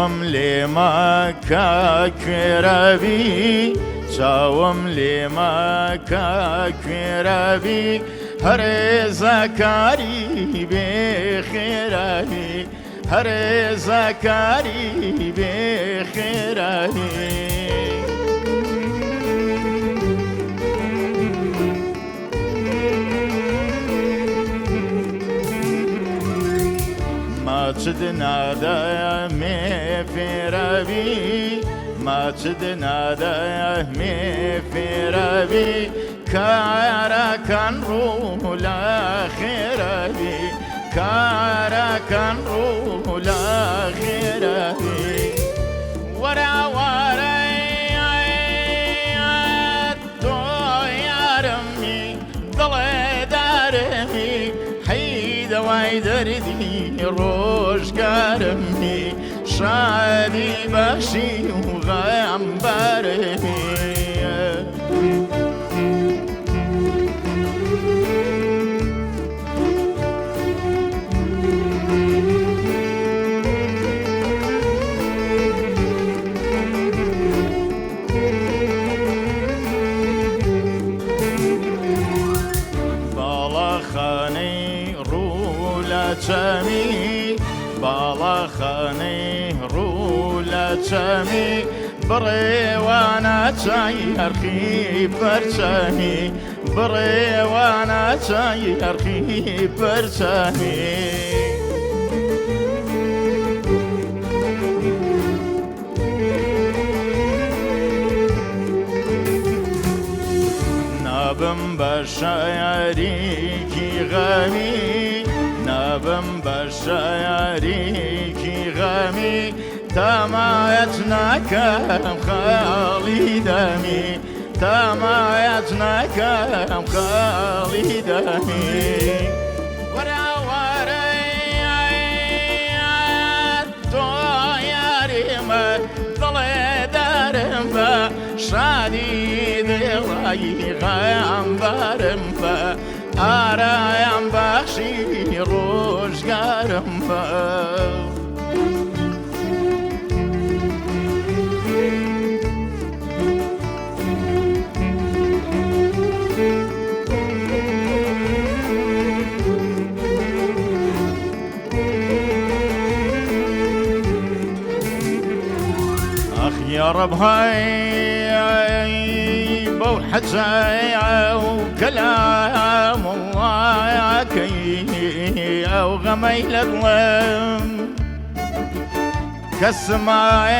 چاوم لما كاكرابي چاوم لما كاكرابي هر زكاري بخيرابي هر زكاري بخيرابي ما تدنا دائمي في ربي ما تدنا دائمي في ربي كارا كان رولا خيربي كارا كان رولا خيربي ورا ورا تو يا رمي ضل دارمي حيد ويدردي روش كرمي شادي باشي وغام بارمي بالاخاني رولا چمی بالاخاني رولا چمی بريوانا چایرخی پرچمی بريوانا چایرخی پرچمی نابم بشایریکی غمی نابم بشایریکی غمی تمایتنا کم خالی دمی تمایتنا کم خالی دمی ورا ورا تو یاریم ضل دارم با شادی دلایی غام بارم با آرایم بخشی روزگارم با يا رب هاي بوحتي وكلام الله كي او غميل الظلم كالسماء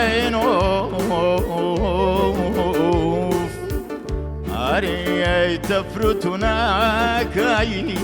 عينوف أري تفرتنا كي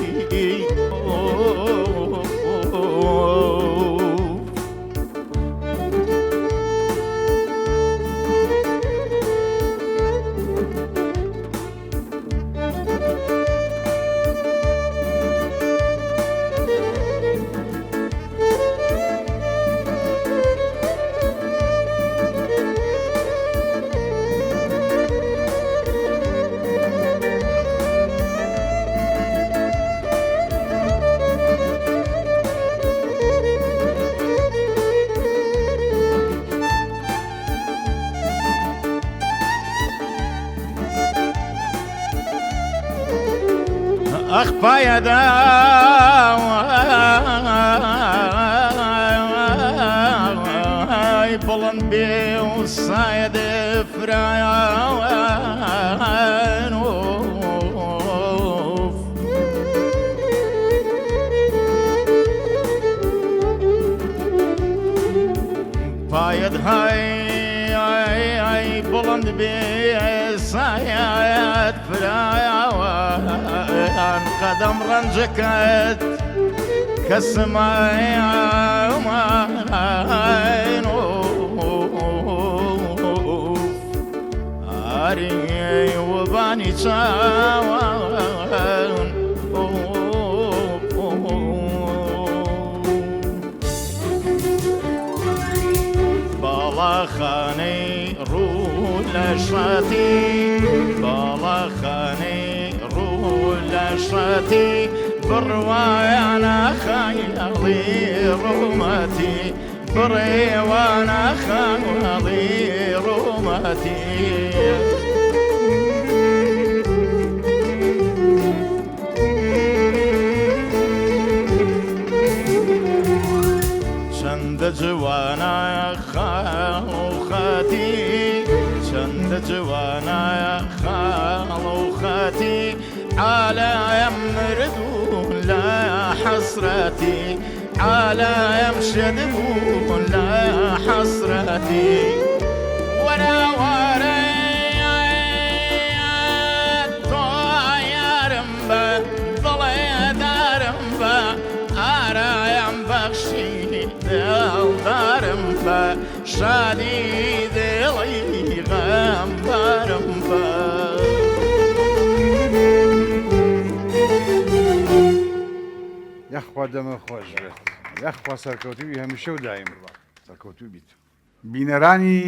أخفى يدا بلند بي وصايد فريان بايد هاي بلند بي صايد فريان قدم رنجكت كالسماء أري وباني تاوان بالاخاني رولا شاتي بالاخاني رولا شاتي بروايانا خيالي روماتي بريوانا خيالي روماتي چند جوانا خالوخاتي چند جوانا خالوخاتي على يمردون لا حسرتي على يمشدون لا حسرتي ولا وريت طايرمبا ضلي دارمبا أرى ينبخشي دارمبا شديد لي غمبرمبا یخوا دەمە خۆش بێت یەخوا سەرکەوتوی هەمیشە و دایم سەرکەوتوی بیت بینەرانی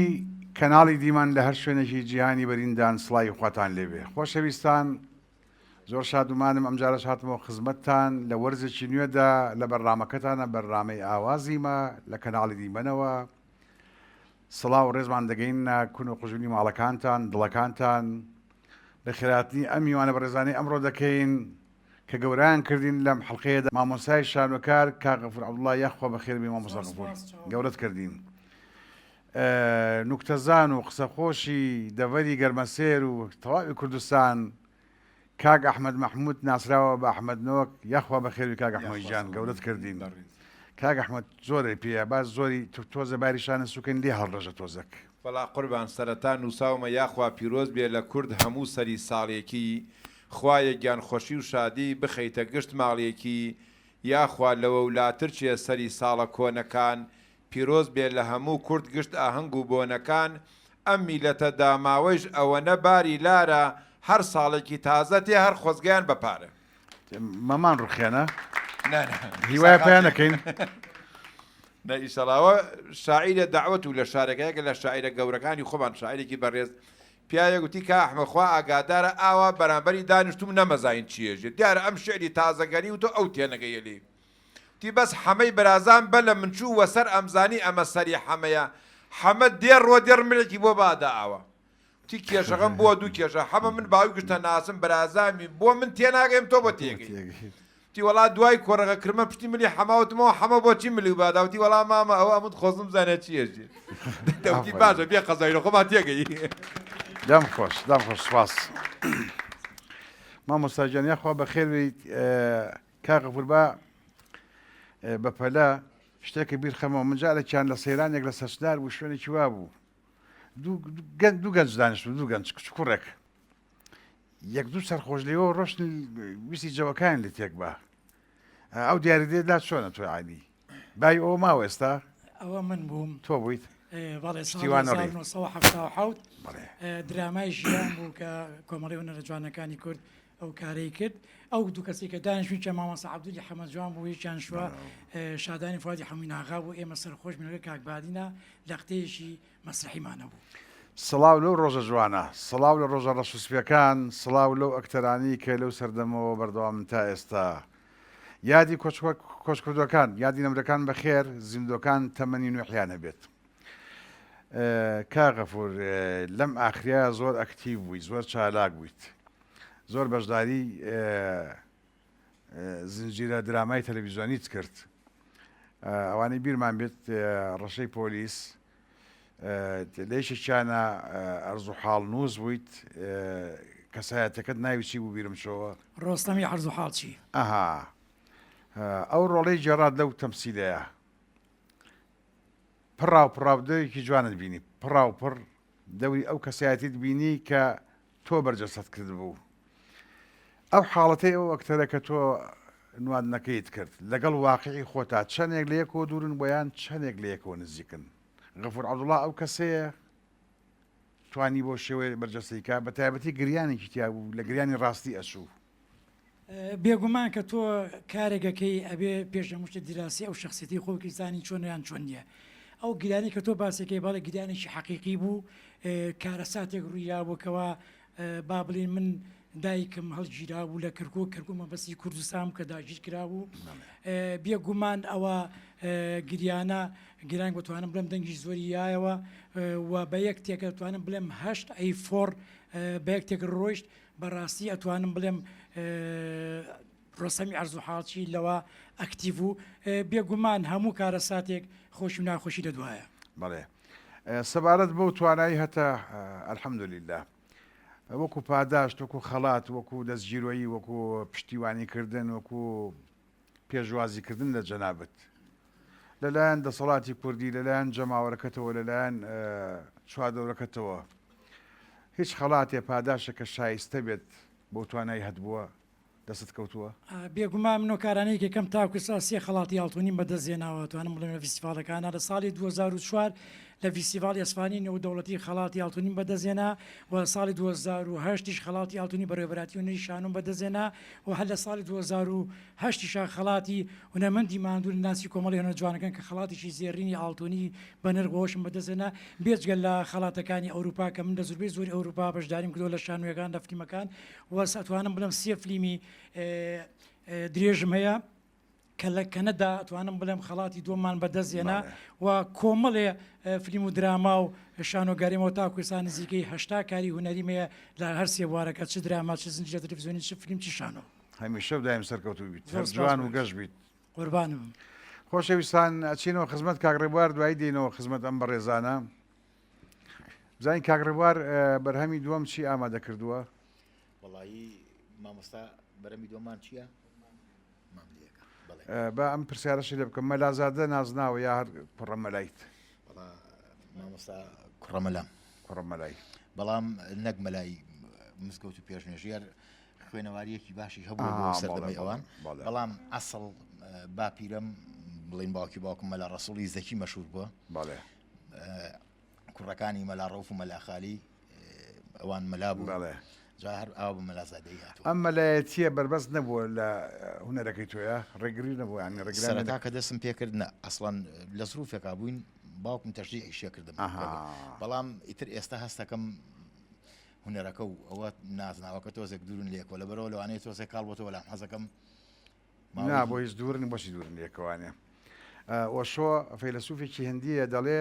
کەناڵی دیمان لە هەر شوێنێکی جیهانی بەریندان سڵای خواتان لێبێ خۆشەویستان زۆر شادومانم ئەمجارەش هاتمەوە خزمەتتان لە وەرزێکی نوێدا لە بەرنامەکەتانە بەرنامەی ئاوازیمە لە کەناڵی دیمەنەوە سڵاو و ڕێزمان دەگەینە کون و قژونی ماڵەکانتان دڵەکانتان لە خێراتنی ئەم میوانە بەڕێزانەی ئەمڕۆ دەکەین کە گەوران کردین لەم حەڵقەیەدا مامۆسای شانۆکار کاک غەفور عەبدوڵڵا یەخوا بەخێربێ مامۆستا غەفور گەورەت کردین نوکتەزان و قسەخۆشی دەڤەری گەرمەسێر و تەواوی کوردستان کاک ئەحمەد مەحموود ناسراوە بە ئەحمەد نۆک یەخوا بەخێربی کاک ئەحمەد گیان گەورەت کردین کاک ئەحمەد زۆرێ پێە باز زۆری تۆزە باری شانە سوکەن لێ هەڵڕەژە تۆزەک بەڵا قوربان سەرەتا نووساومە یاخوا پیرۆز بێ لە کورد هەموو سەری ساڵێکی خوایە گیانخۆشی و شادی بخەیتە گشت ماڵیەکی یاخوا لەوە ولاتر چیە سەری ساڵە کۆنەکان پیرۆز بێ لە هەموو کورد گشت ئاهەنگ و بۆنەکان ئەم میلەتە داماوەیش ئەوەنە باری لارە هەر ساڵێکی تازە تێ هەر خۆزگیان بەپارە مەمان ڕوخێنە هیوایە پێیان دەکەین ئیشەڵاوە شاعیرە داوەت و لە شارەکەیەکە لە شاعیرە گەورەکانی خۆمان شاعیرێکی بەڕێز پیاە گوتی کە ئەحمەدخوا ئاگادارە ئاوا بەرامبەری دانیشتوم نەمەزین چیەژێ دیارە ئەم شعری تازەگەری و تۆ ئەو تێنەگەیەلی تی بەس حەمەی بەرازان بە لە منچوو وەسەر ئەمزانی ئەمە سەری حەمەیە حەمە دێر ڕۆ دێر ملێکی بۆ بادا ئاوە تی کێشەکەم بۆ دوو کێشە حەمە من باوی گشتە ناسم بەرازامی بۆ من تێناگەیم تۆ بە تێگەی تی وڵا دوای کۆڕەکە کرمە پشتی ملی حەماوتمەوە حەمە بۆچی ملی و باداوتی وەڵا مامە ئەوە ئەمت خۆزم زانێت چیەژێ دەوتی باشە بێ قەزایرە خۆمان تێگەی دەم خۆش سواس مامۆستا گیان یەخوا بەخێربێیت کاک غەفور بەپەلە شتێکی بیر خەمەوە من جارێکیان لە سەیرانێک لە سەرسدار بوو شوێنێکی وا بوو دوو گەنج دانیشت دوو گەنج کوڕێک یەک دوو سەرخۆش لێەوە ڕۆشن ویستی جەوەکان لێ تێک بە ئەو دیاریدێدا چۆنە تۆ عالی بای ئەوە ماوە ئێستا ئەوە من بووم تۆ بوویت بەڵێ شتیوانەڕێ 1970 درامای ژیان بوو کە کۆمەڵی هونەرە جوانەکانی کورد ئەو کارەی کرد ئەو دوو کەسی کە دانیشتوی کە مامۆستا عەبدولی حەمەد جوان بوو هیچیان شووە شادانی فوادی حەمووی ناغا بوو ئێمە سەرخۆش بنەوەی کاکبادینە لە قتەیەکی مەسرحیمانە بوو سڵاو لەو ڕۆژە جوانە سڵاو لە ڕۆژە ڕەسوسپیەکان سڵاو لەو ئەکتەرانی کە لەو سەردەمەوە بەردەوام من تا ئێستا یادی کۆچکردەکان یادی نەمرەکان بەخێر زیندۆکان تەمەنی نوێحیانە بێت کاک غەفور لەم ئاخریا زۆر ئەکتیڤ بووی زۆر چالاک بوویت زۆر بەشداری زنجیرە درامای تەلەڤیزیۆنیت کرد ئەوانەی بیرمان بێت ڕەشەی پۆلیس لێشێکیانە ئەرزوو حاڵ نووس بوویت کەسایەتەکەت ناوی چی بوو بیرم شەوە ڕۆستەمی عەرزوو حاڵچی ئەها ئەو ڕۆڵەی جێڕات لەو تەمسیلەیە پڕاودەیەکی جوانت بینی پڕ دەوری ئەو کەسایەتیت بینی کە تۆ بەرجەست کرد بوو ئەو حاڵەتەی ئەو ئەکتەرە کە تۆ نواندنەکەیت کرد لەگەڵ واقعی خۆتا چەندێک لە یەکەوە دوورن بۆیان چەندێک لە یەکەوە نزیکن غەفور عەبدوڵڵا ئەو کەسەیە توانی بۆ شێوەیە بەرجەستیکە بە تایبەتی گریانێکی تیا بوو لە گریانی ڕاستی ئەچوو بێگومان کە تۆ کارێکەکەی ئەبێ پێش هەموو شتێک دیراسی ئەو شخصیەتی خۆکی زانی چۆنیان چۆن نییە ئەو گرانی کە تۆ باسێکی باڵە گرانێکی حەقیقی بوو کارە ساتێک ڕوویا بووکەوە با بڵین من دایکم هەڵگیرا بوو لە کەرکوو مەبەستی کوردستان کە داگیر کرا بوو بێگومان ئەوە گریانە گیران بتوانم بڵێم دەنگی زۆری یایەوە و بە یەک تێکە دەتوانم بڵێم هەشت ئەی4 بە یەک تێک ڕۆیشت بەڕاستی ئەتوانم بڵێم ڕۆسەمی عەرز و حاڵچی لەوە ئەکتیڤ و بێگومان هەموو کارە ساتێک خۆشی و ناخۆشی دەدوایە. بەڵێ سەبارەت بەو توانایی هەتا ئەلحەمدولیلا وەکو پاداشت وەکو خەڵات وەکو دەستگیرۆیی وەکو پشتیوانیکردن وەکو پێشوازیکردن لە جەنابەت لەلایەن دەسەڵاتی کوردی لەلایەن جەماوەرەکەتەوە لەلایەن چوادەورەکەتەوە هیچ خەڵاتێ پاداشەکە شایستە بێت بۆ توانایی هەتبووە دەست کەوتووە بێگومان منۆکارانەی کەکەم تاکو سێ خەڵاتی هاڵتونی بەدەستێناوە توانم بڵێم لە فیستیڤالەکانە لە ساڵی 2004 لە فیستیڤالی ئەسفانی نێودەوڵەتی خەڵاتی هاڵتونی بەدەستێنا و ساڵی 2008 خەڵاتی هاڵتونی بەڕێوەبەراتی و نیشانم بەدەستێنا و هەر لە ساڵی 2008 خەڵاتی هونەرمەندی ماندوو ناسی کۆمەڵی هەنە جوانەکان کە خەڵاتیشی زێڕینی ئاڵتونی بە نرخۆشم بەدەستێنا بێجگەل لە خەڵاتەکانی ئەوروپا کە من لە زۆربەی زۆری ئەوروپا بەشداریم کردو لە شانوێکان لە فیلمەکان و ئەتوانم بڵێم سێ فیلمی درێژم هەیە کە لە کەنەدا ئەتوانم بڵێم خەڵاتی دۆمان بەدەستێنا و کۆمەڵێ فیلم و دراما و شانۆگاریمەوە تاکوێسان نزیکەی هەشتا کاری هونەریمەیە لە هەر سێ بوارەکە چ دراما چ زنجیرە تەلەڤیزیۆنی چ فیلم چ شانۆ هەمیشە دایم سەرکەوتوو بیت جوان و گەشت بیت قوربانم. خۆشەویستان ئەچینەوە خزمەت کاکڕێبوار دوای دێنەوە خزمەت ئەم بەڕێزانە بزانین کاکڕێبوار بەرهەمی دووەم چی ئامادە کردووە؟ وەڵایی مامۆستا بەرەمی دووەمان چییە؟ بە ئەم پرسیارەشی لێ بکەم مەلازادە نازناوە یا هەر کوڕەمەلایت مامۆستا کوڕەمەلام کوڕەمەلای بەڵام نەک مەلای مزگەوت و پێشنێژیار خوێنەواریەکی باشی هەبوو سەردەمەی ئەوان بەڵام ئەسڵ باپیرەم بڵین باوکی باوکم مەلا ڕەسوڵی زەکی مەشهور بووە کوڕەکانی مەلا ڕەوف و مەلا خالی ئەوان مەلا بوو هەر ئاو بە مەلازادەی هاتووە ئەم مەلایەتیە بەربەست نەبووە لە هونەرەکەی تۆیە ڕێگری نەبوو ینی ڕێگرانەتا کە دەستم پێکرد نە ئەسڵان لە سروفێکا بووین باوکم تەشریع ئیشە کردم بەڵام ئیتر ئێستا هەستەکەم هونەرەکە و ئەوە نازناوەکە تۆزێک دوورن لێکەوە لە بەرەوە لەوانەیە تۆزێک کاڵ بۆ تۆ لەم حەزەکەم نا بۆ هیچ دوورن بۆشی دوورن لێکەوانێ ئۆشۆ فەیلسوفێکی هەندیە دەڵێ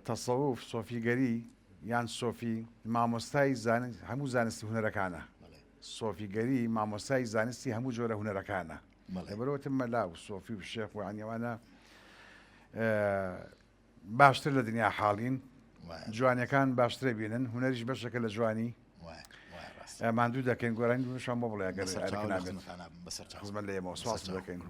تەسەوف سۆفیگەری یان سۆفی مامۆستای هەموو زانستی هونەرەکانە سۆفیگەری مامۆستای زانستی هەموو جۆرە هونەرەکانە لەبەرەوەتم مەلا و سۆفی و شێخ و عنیوانە باشتر لە دنیا حاڵین جوانیەکان باشترە بینن هونەریش بەشەکە لە جوانی ماندوو دەکەین گۆرانی دوشان بۆ بڵێ ئەگەر خزمەت لە ئێمەوە سواس دەکەین.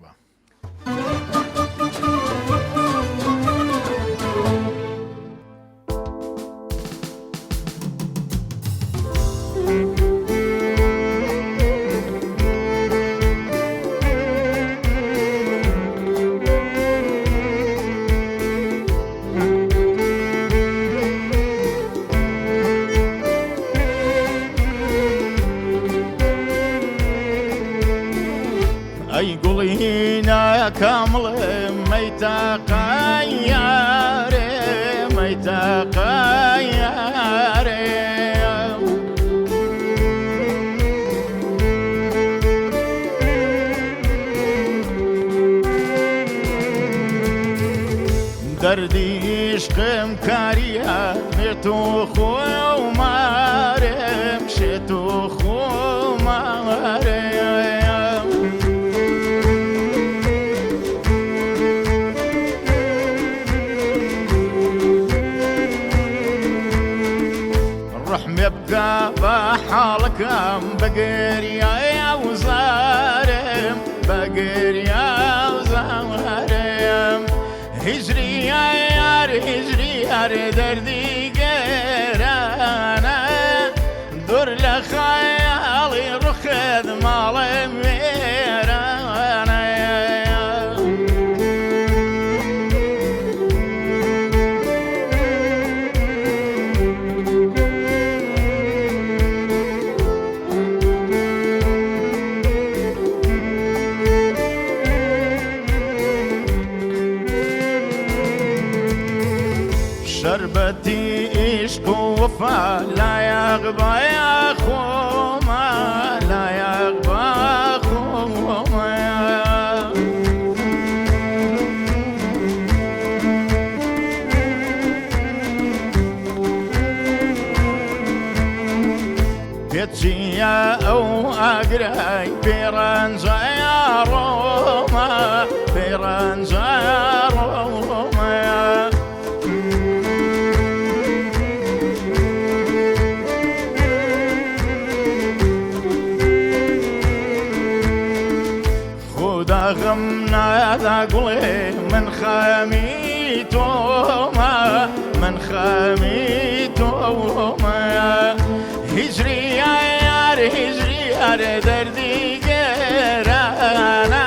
ئەی گوڵینە کامڵێ مەیتەقەیارێ مەیتەقەیارێ دەردی عشقم کاریە مێت و خۆمارێم شێت و خۆمارێم ڕحمێ بکە بە حاڵەکەم بەگریایە وزارم بەگریایە وزارم هیجری یار هیجری یار دەردی گێرانە دوور لە خەیاڵی ڕوخێت ماڵێ وێرانە شربەتی عشق ووفا لا يغبى يا خوما لا يغبى خوما بيتجيا أو أقرأي بيرانزا يا روما بيرانزا يا روما خدا غمنا ذا قلي من خاميتوما من خاميتوما هجري يا يار هجري يار دردي قرانا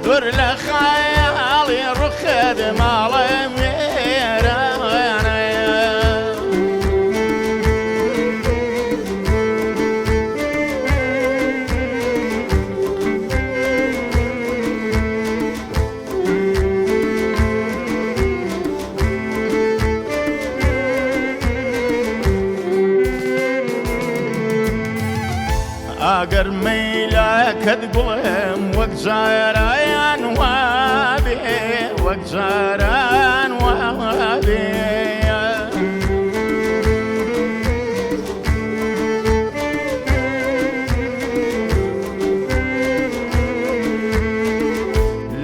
دور لخيالي رخد مالي ميرانا اقر ميلك تقولم وقزاران وابي وقزاران وابي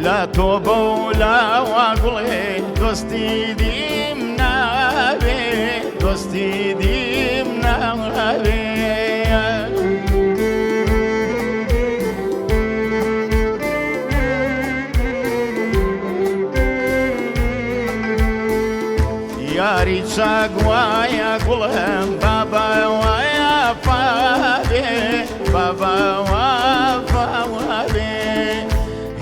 لا توبة ولا واقولي دوستي ديمنا بي دوستي ديمنا بي ياري ساق ويا قلهم بابا ويا فادي بابا وفادي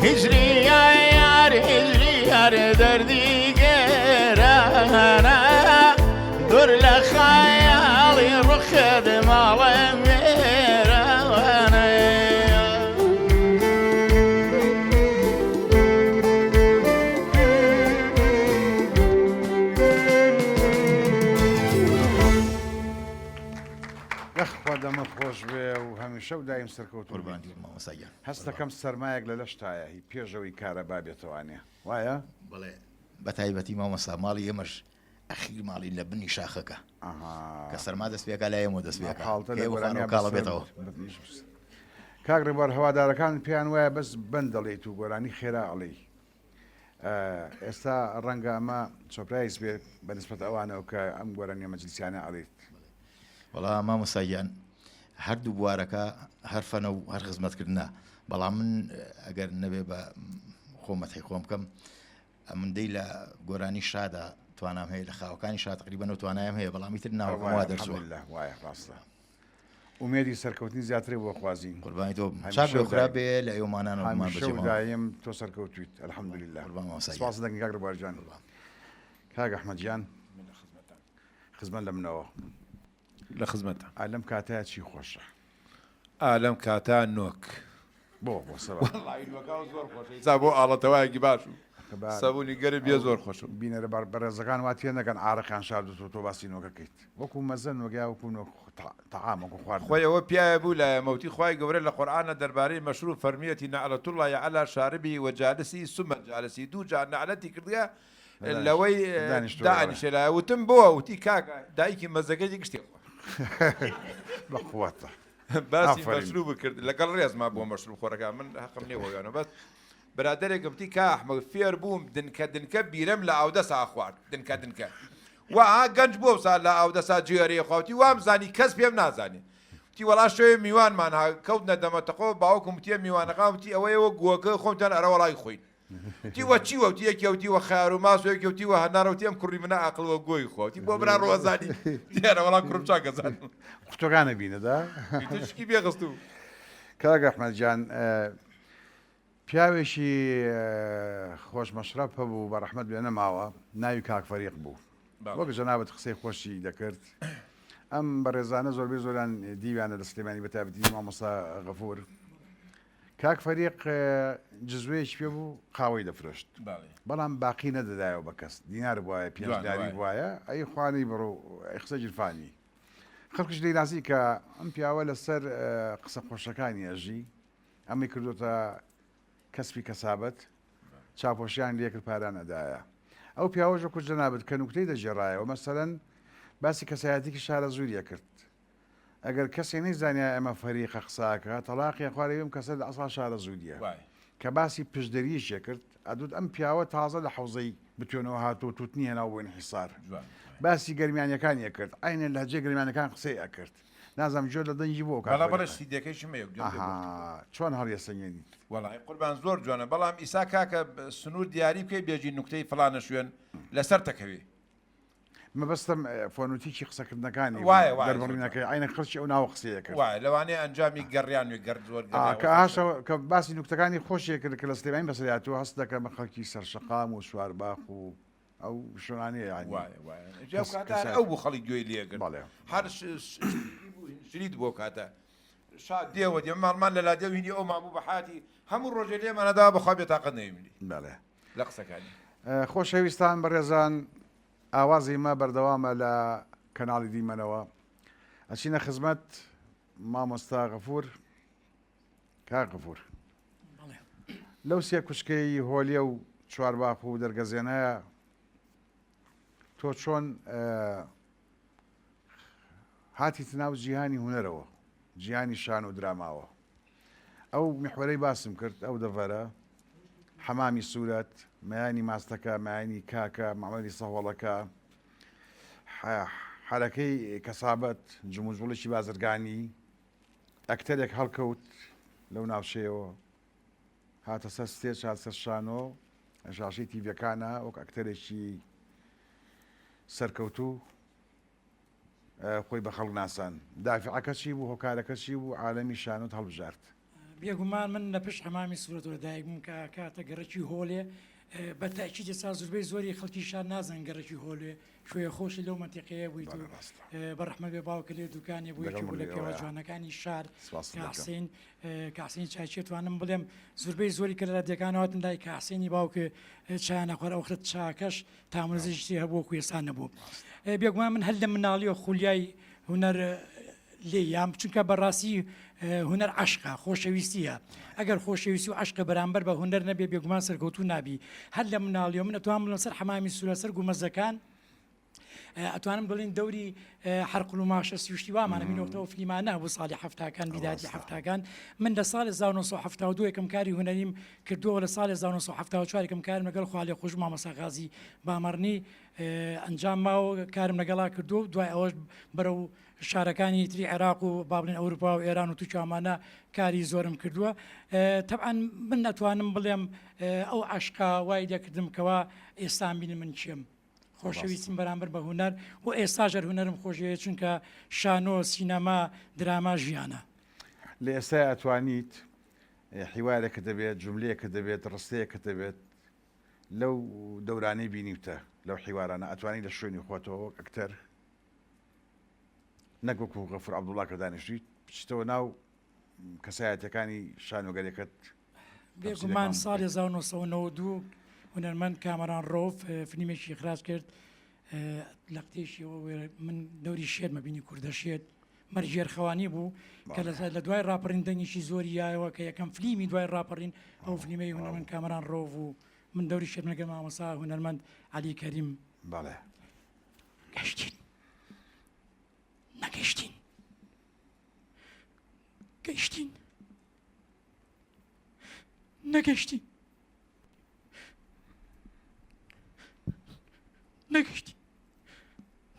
هجري يا يار هجري يار دردي قرانا دور لخيالي رخد مالي ميرانا يخوا دەمە خۆش بێ و هەمیشە و دایم سەرکەوت قوربان مامۆسایە هەستەکەم سەرمایەک لە لەشتایە هی پێشەوەی کارەبا بێتەوانێ وایە؟ بڵێ بە تایبەتی مامۆستا ماڵی ئێمەش ئەخیر ماڵی لە بنی شاخەکە کە سەرما دەست پێکە لای ئێمە دەست پێکە کاڵە بێتەوە کاک ڕێبوار هەوادارەکان پێیان وایە بەس بند دەڵێیت و گۆرانی خێرا ئەڵێی ئێستا ڕەنگە ئەمە سۆپرایز بێت بەنسبەت ئەوانەوە کە ئەم گۆرانیە مەجلیسیانە ئەڵێت وەڵا مامۆساییان هەردوو بوارەکە هەر فەنە و هەر خزمەتکردنا بەڵام من ئەگەر نەبێ بە خۆمەتی خۆم بکەم من دەی لە گۆرانی شادا توانام هەیە لە خاوەکانی شاد تقریبەن و توانایم هەیە بەڵامی تر ناوەکەموا دەرچووە وایە ڕاستە ومێری سەرکەوتنی زیاترێ بۆ خوازین قوربانی تۆ چاک بێخرا بێ لە ئێوەمانانەوەمان دایم تۆ سەرکەوتویت الحەمدولله سپاس دەکەین کاک ڕێبوارجان کاک ئەحمەدجان خزمەت لە منەوە لە خزمەتە لەم کاتەیە چی خۆشە لەم کاتە نۆک بۆ بۆ ئاڵەتەوایەکی باش سەبوونی گەرە بێ زۆر خۆش بینەرە بەڕێزەکان وا تێ نەکەن ئارەکان شاردوتۆ تۆ باسی نۆکەکەیت وەکو مەزن وەگیا وەکو تەعامەکو خوارد خۆی ئەوە پیاە بوو لە مەوتی خوای گەورە لە قورئانە دەربارەی مەشروب فەرمیەتی نەعلەت الله عەلا شاربی وجالسی ثم جالسی دوو جار نەعلەتی کردگە لەوەی دانیشێ وتم بۆ وتی کاکە دایکی مەزەکەی گشتی بەخواتە باسی مەشروب کرد لەگەڵ ڕێزما بۆ مەشروب خۆرەکە من حەقم نێوەیانە بەس برادێک گفتی کا ئەحمەد فێر بووم دنکە بیرم لە ئاودەسا خوارد دنکە وا گەنج بۆ سا لە ئاودەسا جێرەیە خواوتی وام زانی کەس پێم نازانی وتی وەڵا شوێ میوانمان کەوتنە دەمەتەقۆ باوکم وتیە میوانەکان وتی ئەوەیەوە گووەکە خۆمتان ئەرە وەڵای خۆین وتیوە چیوە وتی یەکێوتیوە خیار و ماس و یەکێوتیوە هەنارەوتی ئەم کوڕی منە عەقڵەوە گۆی خۆتی بۆ برا ڕۆزانی دیارە وەڵام کوڕم چاکەزان قوتوەکانە بینەدا شکی بێخست و کاک ئەحمەدجان پیاوێکی خۆش مەشرەب هەبوو بە ڕەحمەت بێ نەماوە ناوی کاک فەریق بوو وەک جەنابەت قسەی خۆشی دەکرد ئەم بەڕێزانە زۆربەی زۆران دیوانە لە سلێمانی بەتابەتی مامۆستا غەفور کاک فەریق جزوێش پێ بوو قاوەی دەفرۆشت بەڵام باقی نەدەدایەوە بە کەس دینار وایە پێشداری وایە ئەی خوانی بڕۆ قسە جرفانی خەڵکش دەی نازی کە ئەم پیاوە لەسەر قسە خۆشەکانی ئەژی ئەمەی کردوتە کەسبی کەسابەت چاپۆشیان لێکرد پاران ئەدایە ئەو پیاوەژە کوچ جەنابەت کە نوکتەی دەژێڕایەوە مەسەرەن باسی کەسایەتێکی شارە زوریە کرد ئەگەر کەسێ نەیزانیا ئەمە فەریقە قساکە تەلاقی خوارەوەم کەسە لە ئەسڵا شارە زوودیە کە باسی پشدەریشێ کرد ئەدوت ئەم پیاوە تازە لە حوزەی بتوێنەوە هاتوو تووتنی هێناو بووین حیسار باسی گەرمیانەکانیە کرد ئاینە لە هەجێ گەرمیانەکان قسەی ئەکرد نازام جۆر لە دەنجی بۆ چۆن هەڵیە سەنگێنیت وڵی قوربان زۆر جوانە بەڵام ئیسا کاکە سنوور دیاری بکەی بێژی نوکتەی فلانە شوێن لەسەر تەکەوێ مەبەستم فۆنوتیکی قسەکردنەکانی دەربڕینەکەی ئاینە خەڵکی ئەو ناوە قسەیەکرد لەوانەیە ئەنجامی گەڕیان وێ گەرد زۆر کە باسی نوکتەکانی خۆشیە کرد کە لە سلێمانی بەسەریاتوە هەست دەکەم بە خەڵکی سەرشەقام و سوارباخ و ئەو شوێنانەیە ئەو بوو خەڵی گوێی لێگەن هەر شرید بۆ کاتە دێوە دێمانمان لە لا دێوینی ئەو ماموو بەحاتی هەموو ڕۆژێ لێمانەدا بەخوا بێتاقە نەیمنی لە قسەکانی خۆشەویستان بەڕێزان ئاوازی ما بەردەوامە لە کەناڵی دیمەنەوە ئەچینە خزمەت مامۆستا غەفور کا غەفور لەو سێ کوشکەی هۆلیە و چوارباخ و دەرگەزێنەیە تۆ چۆن هاتیتە ناو جیهانی هونەرەوە جیهانی شان و دراماوە ئەو میحوەرەی باسم کرد ئەو دەڤەرە حەمامی سوورەت مەیانی ماستەکە مایانی کاکە مەعمەری سەهۆڵەکە حەرەکەی کەسابەت جموجوڵێکی بازرگانی ئەکتەرێک هەڵکەوت لەو ناوشەیەوە هاتە سەر ستێج هات سەر شانۆ ئەژاشی تیڤەکانە وەک ئەکتەرێکی سەرکەوتوو خۆی بە خەڵک ناسان دافعەکە چی بوو هۆکارەکە چی بوو عالەمی شانۆت هەڵبژارد بێگومان من لە پشت حەمامی سوورەتەوە دایک بووم کە کاتە گەڕەکی هۆلێ بە تاکید ئێستا زۆربەی زۆری خەڵکی شار نازان گەڕەکی هۆلێ شوێ خۆشی لەو مەنتیقەیە بوویت و بەڕەحمە بێ باوکە لێ دوکانی بووی لە پێوە جوانەکانی شار کاسین چاچێتوانم بڵێم زۆربەی زۆری کە لە دەکانەوەتم دای کاسێنی باوکە چایانە خوار ئەوخرت چاکەش تامرزیشتی هەبوو کوێسان نەبوو بێگومان من هەر لە مناڵی و خولیای هونەر لێیام چونکە بەڕاستی هونەر عشقا خۆشەویستیە ئەگەر خۆشەویستی و عشقە بەرامبەر بە هونەر نەبێ بێگومان سەرکەوتوو نابی هەر لە مناڵیەوە من ئەتوانم بڵێم سەر حەمامی سوورە سەر گومەزەکان ئەتوانم بڵین دەوری حەرقل و ماشە سیشتی وامانە منەوەتەوە فلیمانە بوو ساڵی هەفتاکان بیداتی هەفتاکان من لە ساڵی 1972 یەکەم کاری هونەریم کردووە لە ساڵی 1974 یەکەم کارم لەگەڵ خوالی خۆش مامەسا غازی بامەڕنی ئەنجام ماوە کارم لەگەڵا کردو دوای ئەوەش بەرەو شارەکانی تری عێراق و بابلین ئەوروپا و ئێران و تووچامانە کاری زۆرم کردووە تەبعاً من نەتوانم بڵێم ئەو عشقا وای دەکردم کەوا ئێستان بینم من چیم خۆشەویستیم بەرامبەر بە هونەر و ئێستاژەر هونەرم خۆشەوێت چونکە شانۆ سینەما دراما ژیانە لە ئێستا ئەتوانیت حیوارێکە دەبێت جملەیەکە دەبێت ڕستەیەکە دەبێت لەو دەورانەی بینیوتە لەو حیوارانە ئەتوانی لە شوێنی خۆتەوە ئەکتەر نەگوەکو غەفور عەبدوڵڵا کە دانیشتیت بچیتەوە ناو کەسایەتەکانی شانۆگەرێکت بێگومان ساڵی 1992 هونەرمەند کامەران ڕۆف فلیمێکی خراج کرد لە قتێشیەوە من دەوری شێر مەبینی کوردە شێت مەرجێر خەوانی بوو کە لە دوای ڕاپەڕیندەنگیشی زۆری یایەوە کە یەکەم فلیمی دوای ڕاپەڕین ئەو فلیمەی هونەرمەند کامەران ڕۆڤ و من دەوری شێر لەگەڵ مامۆستا هونەرمەند عەلی کەریم بەڵێ گەشتین نەگەشتین گەشتین نەگەشتین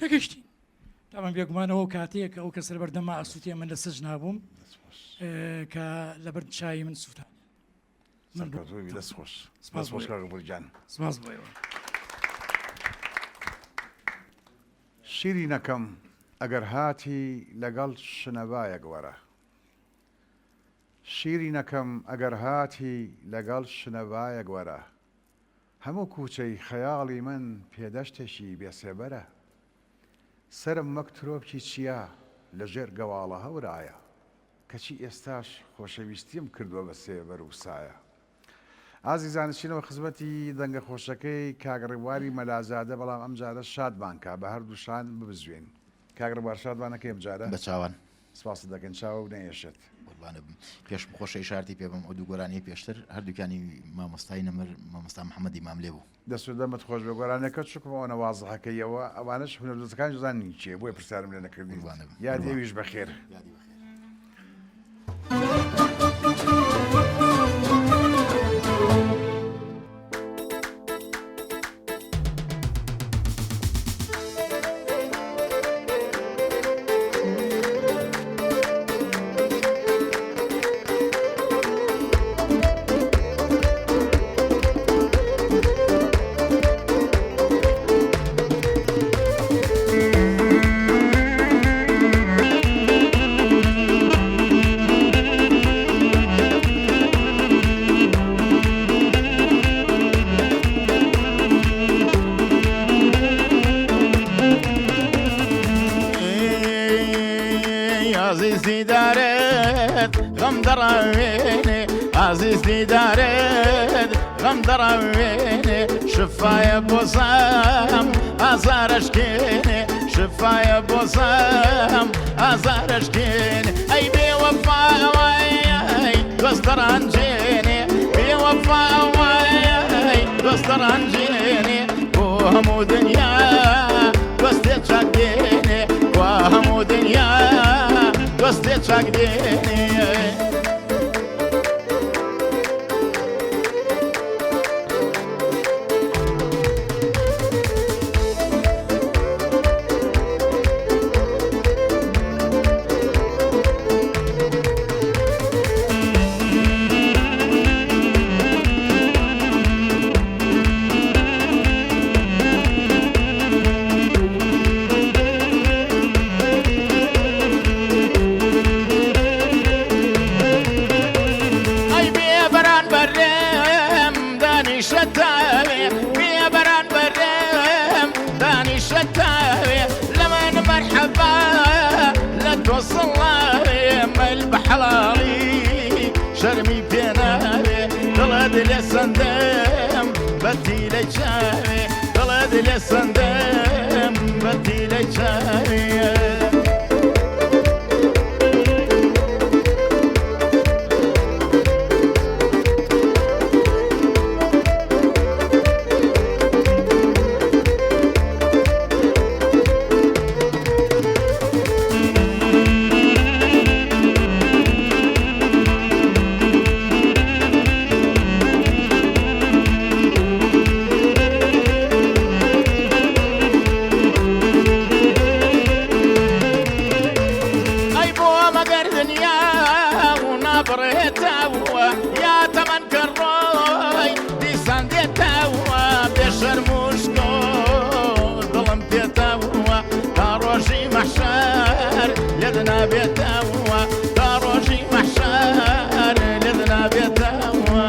نەگەشتین تامان بێگومانەوە کاتەیە کە ئەو کە سەربەردەما ئەسووتێ من لە سەج نابووم کە لەبەر چای من سووتان دەست خۆش سپاس غەفورجان سپاس بۆیەوە شیری نەکەم ئەگەر هاتی لەگەڵ شنەبایەک وەرە شیری نەکەم ئەگەر هاتی لەگەڵ شنەبایەک وەرە هەموو کوچەی خەیاڵی من پێدەشتێکی بێسێبەرە سرم وەک ترۆپکی چیا لەژێر گەواڵە هەورایە کەچی ئێستاش خۆشەویستیم کردووە بە سێبەر و سایە. ئازیزان چینەوە خزمەتی دەنگە خۆشەکەی کاگڕێواری مەلازادە بەڵام ئەم جارە شادمانکە بە هەردووشان ببزوێن. کاگڕێوار شادمانەکە ئەم جارە بە چاوان سپاس دەکەن چاوە و نەیەشێت. پێش خۆشەی شارتی پێبم ئەو دوو گۆرانی پێشتر هەردووکانی مامۆستای نەمر مامۆستا محەممەدی مام لێ بوو دەسوودەمت خۆش بە گۆرانەکە چکمەوە وازەکەیەوە ئەوانش هونەردەکان زانانی چیە بۆی پرسیارم لێ نەکردی یا دێویش بەخێر. عزیزی دارد غم دراوینه عزیزی دارد غم دراوینه شفای بوسم آزارش کنه شفای بوسم آزارش کنه ای بی وفا وای دوست رنجینه بی وفا وای دوست رنجینه بو همو دنیا دوست چاکینه بو همو دنیا دوست چاکینه. شرمي بيناري طلعت لي صندم بدي لي شاري طلعت لي صندم بدي لي شاري. يا تمن كروي دي سانديتاوا بشرموشكو ظلم بيتاوا كاروشي محشر لدنا بيتاوا كاروشي محشر لدنا بيتاوا.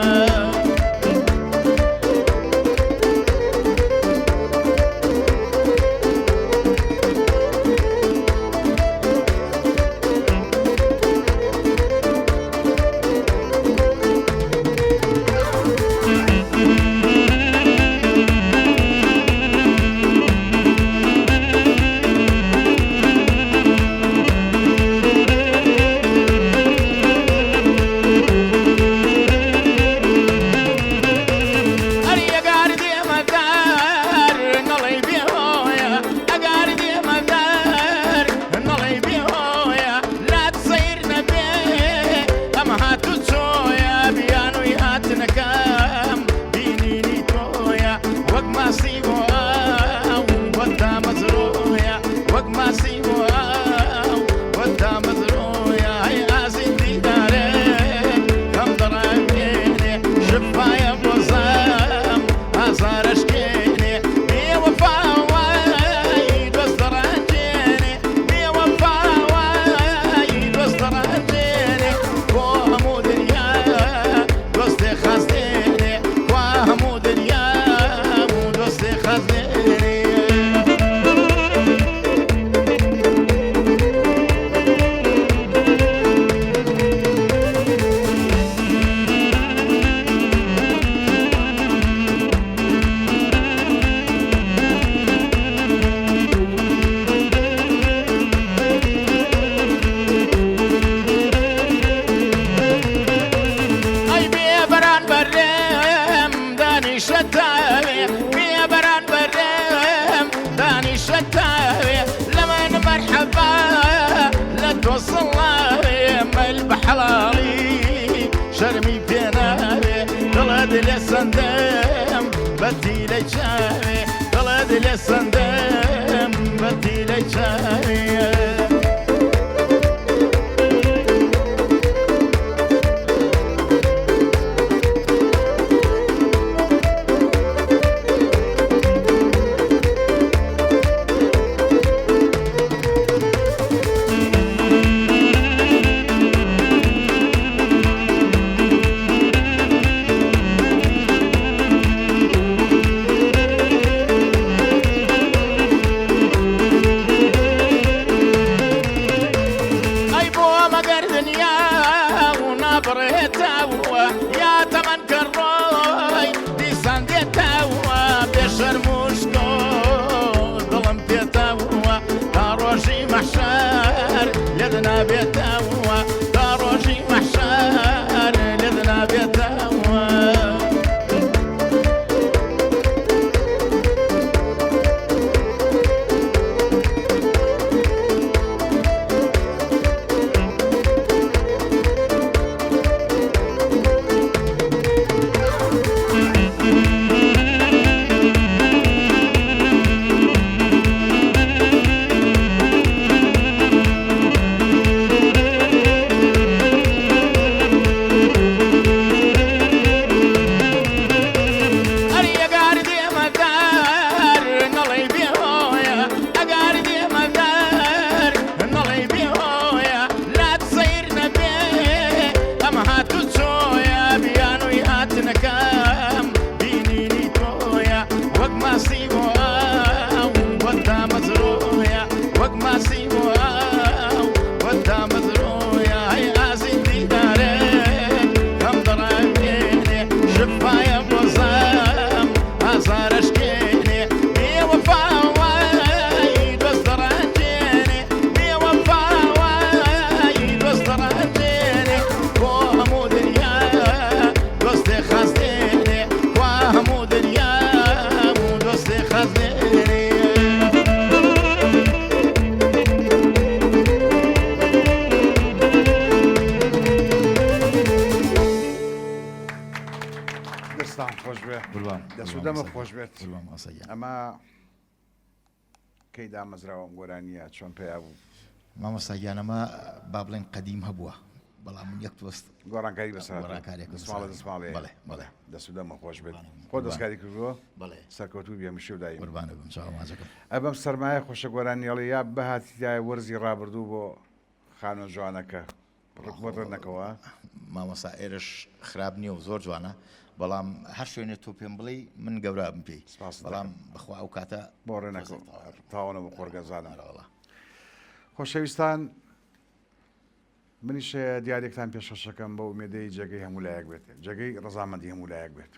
الشتاوي لمن مرحبا لا توصل ما البحلالي شرمي بيناوي طلعت لي الصندم بدي لي شاوي طلعت لي الصندم بدي لي شاوي يا تمن كروي دي سانديتاوا بشرموشكو ظلم بيتاوا تاروجي محشر لدنا بيتاوا تاروجي محشر لدنا بيتاوا ئەمە کەی دامەزراوە گۆرانیە چۆن پێیا بوو مامۆستاگیانەمە با بڵێن قەدیم هەبووە بەڵام من یەک تۆست گۆڕانکاری بەسەر دەسماڵێ بەڵێ دەسوودەمە خۆش بێت خۆ دەستکاری کردووە سەرکەوتوو بێ مشی و دایم ئەبەم سەرمایە خۆشە گۆرانیاڵی یا بەهاتیای وەرزی ڕابردوو بۆ خانۆ جوانەکە ڕکوەڕ نەکەوە مامۆستا ئێرش خراپ نییە و زۆر جوانە بەڵام هەر شوێنێت تۆ پێم بڵێ من گەورابم پێی بەڵام بەخوا ئەو کاتە بۆ ڕێنەکە تاوانەوە خۆرگەزانەوەڵە خۆشەویستان منیش دیارێکتان پێشەشەکەم بە ئومێدەی جێگەی هەمولایەک بێت جێگەی ڕەزامەندی هەمولایەک بێت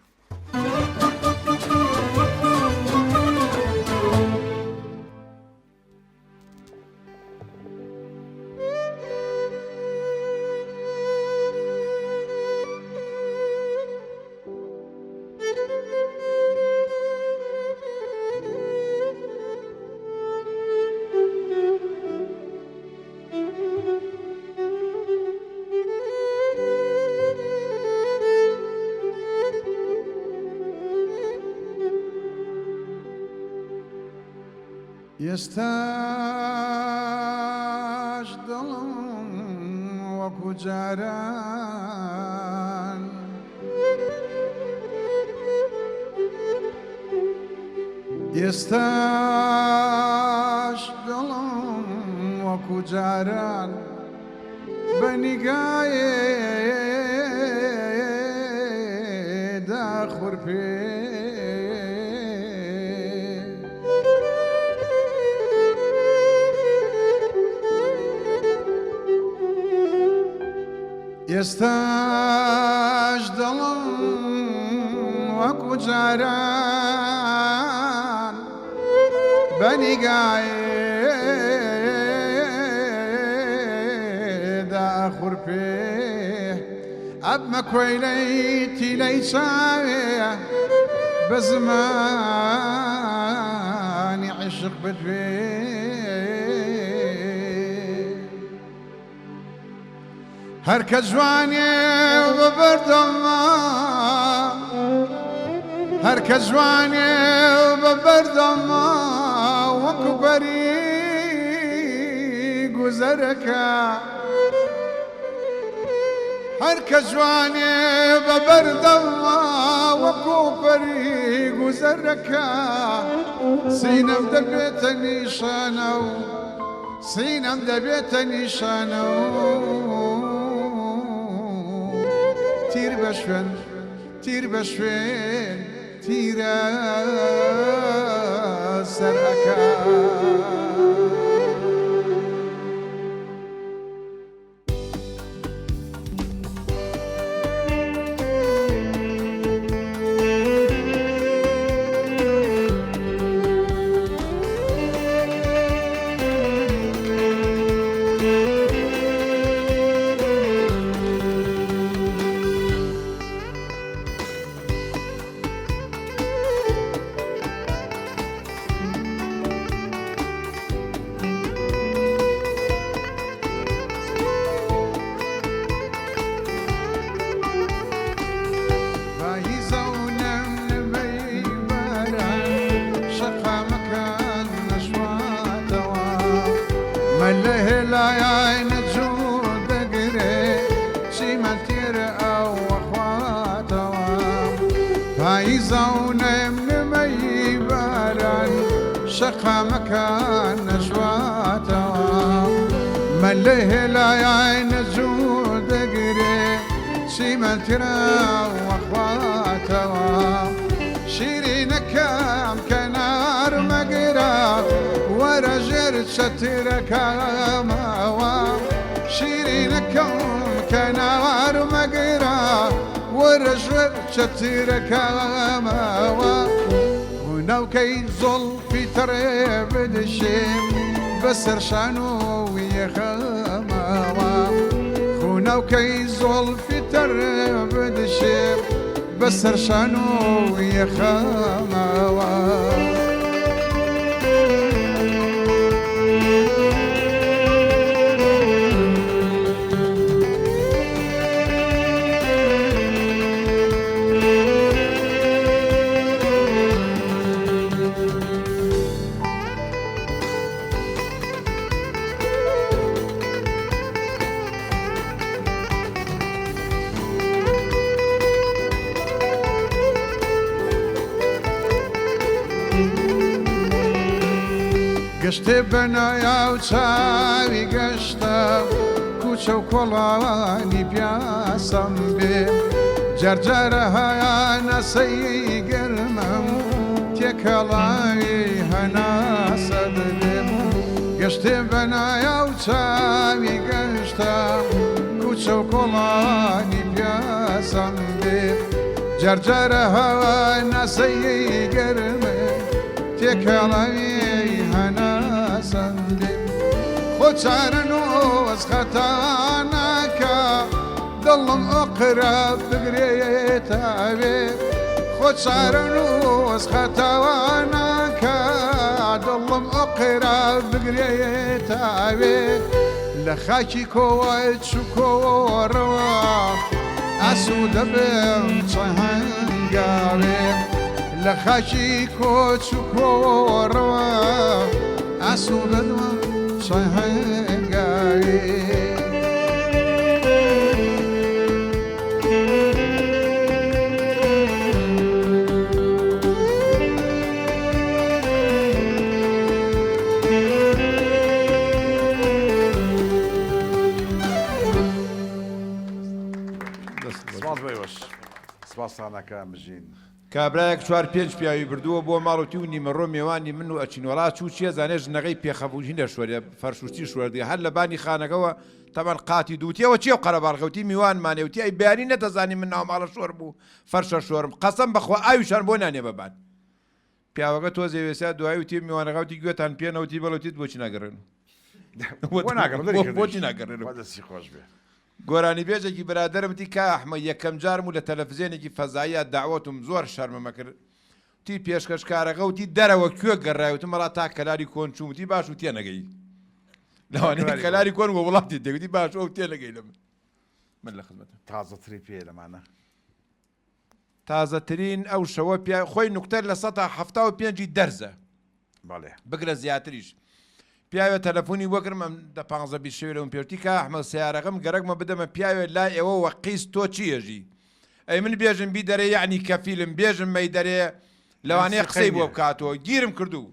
ئێستاش دڵم وەکو جاران ئێستاش دڵم وەکو جاران بە نیگایێدا خوڕپێ ئێستاش دڵم وەکو جاران بە نیگایێدا خوڕپێ ئەبمە کۆیلەی تیلەی چاوێ بە زمانی عشق بتوێ هەرکە جوانێ بەبەردەما هەرکە جوانێ بەبەردەما وەکو بەری گوزەرەکە هەرکە جوانێ بەبەردەما وەکو بەری گوزەرەکە سینەم دەبێتە نیشانە و سینەم دەبێتە نیشانە و تیر بە شوێن تیر بە شوێن تیرە سەرەکە شقامەکان نەشواتەوە من لە هێلایای نەجوور دەگرێ چیمەترا وەخواتەوە شیرینەکەم کەنار مەگرە وەرە ژێر چەترەکەمەوە شیرینەکەم کەنار مەگرە وەرە ژێر چەترەکەمەوە ناوکەی زۆڵفی تەڕێ بدشێم بەسەر شانۆوی یەخەمەوە خوناوکەی زۆڵفی تەڕێ بدشێم بەسەر شانۆوی یەخەمەوە گەشتێ بەنایا و چاوی گەشتە کوچە و کۆڵانی پیاسەم بێ جەرجارە هەیە سەی گەرمەم تێکەڵاوی هەناسە دەبێم گەشتێ بەنایا و چاوی گەشتە کوچە و کۆڵانی پیاسەم بێ جەرجارە هەوە ناسەی گەرمە تێکەڵاوی خۆچارە نۆز خەتانەکە دڵم ئۆقرە بگرێتەوێ خۆچارە نۆز خەتاوانەکە دڵم ئۆقرە بگرێتەوێ لە خاکی کۆوای چووکۆڕەوە ئاسوو دەبێم چەهەنگاوێ لە خاکی کۆچ و کۆڕەوە ئاسوو دەدوم چەهەنگاوێ سپاسانەکە مژین کابراایەک 4-5 پیاوی بردووە بۆ ماڵوتی و نیمەڕۆ میێوانی من و ئەچینوەڵا چوو چیە زانێ ژنەکەی پێخەبووژینە شوەرە فەرشوستی شوەردی هەر لە بانی خانەکەەوە تەمان قاتی دووتیەوە چیە قەرەباڵخەوتی میوانمانێوتی ئەی بیانی نەتەزانی من ناو ماڵە شۆر بوو فەرشە شۆرم قەسەم بەخوا ئاویشان بۆ نانێ بەبان پیاوەکە تۆزێ وێسا دوای وتی میوانەکەوتی گوێتان پێنەوتی بەڵوتیت بۆچی ناگەڕێن بۆچی ناگەڕێن خۆش بێ گۆرانی بێژێکی برادرمتی کا ئەحمە یەکەم جارم و لە تەلەڤیزیۆنێکی فەزاییە داوەتم زۆر شەرمەمە کرد تی پێشکەشکارەکە وتی دەرەوە کوێ گەڕایوتم مەڵا تا کەلاری کۆن چووتی باش و تێنەگەی لەوانەیە کەلاری کۆن وە وڵاتی دەگوتی باش ئەو تێنەگەی لە من لە خزمەتە تازەتری پێ لەمانە تازەترین ئەو شەوە خۆی نوکتە لە 1970 دەرزە بەڵێ بگرە زیاتریش پیاوە تەلەفۆنی وەگرم ئەم دە 15 شوێرەم پێوتی کە ئەحمەد سیارەکەم گەرەکمە بدەمە پیاوێت لای ئێوە وە قیس تۆ چیەژی ئەی من بێژم بی دەرێ یعنی کەفیلم بێژم مەی دەرێ لەوانەیە قسەی بۆ بکاتەوە گیرم کردو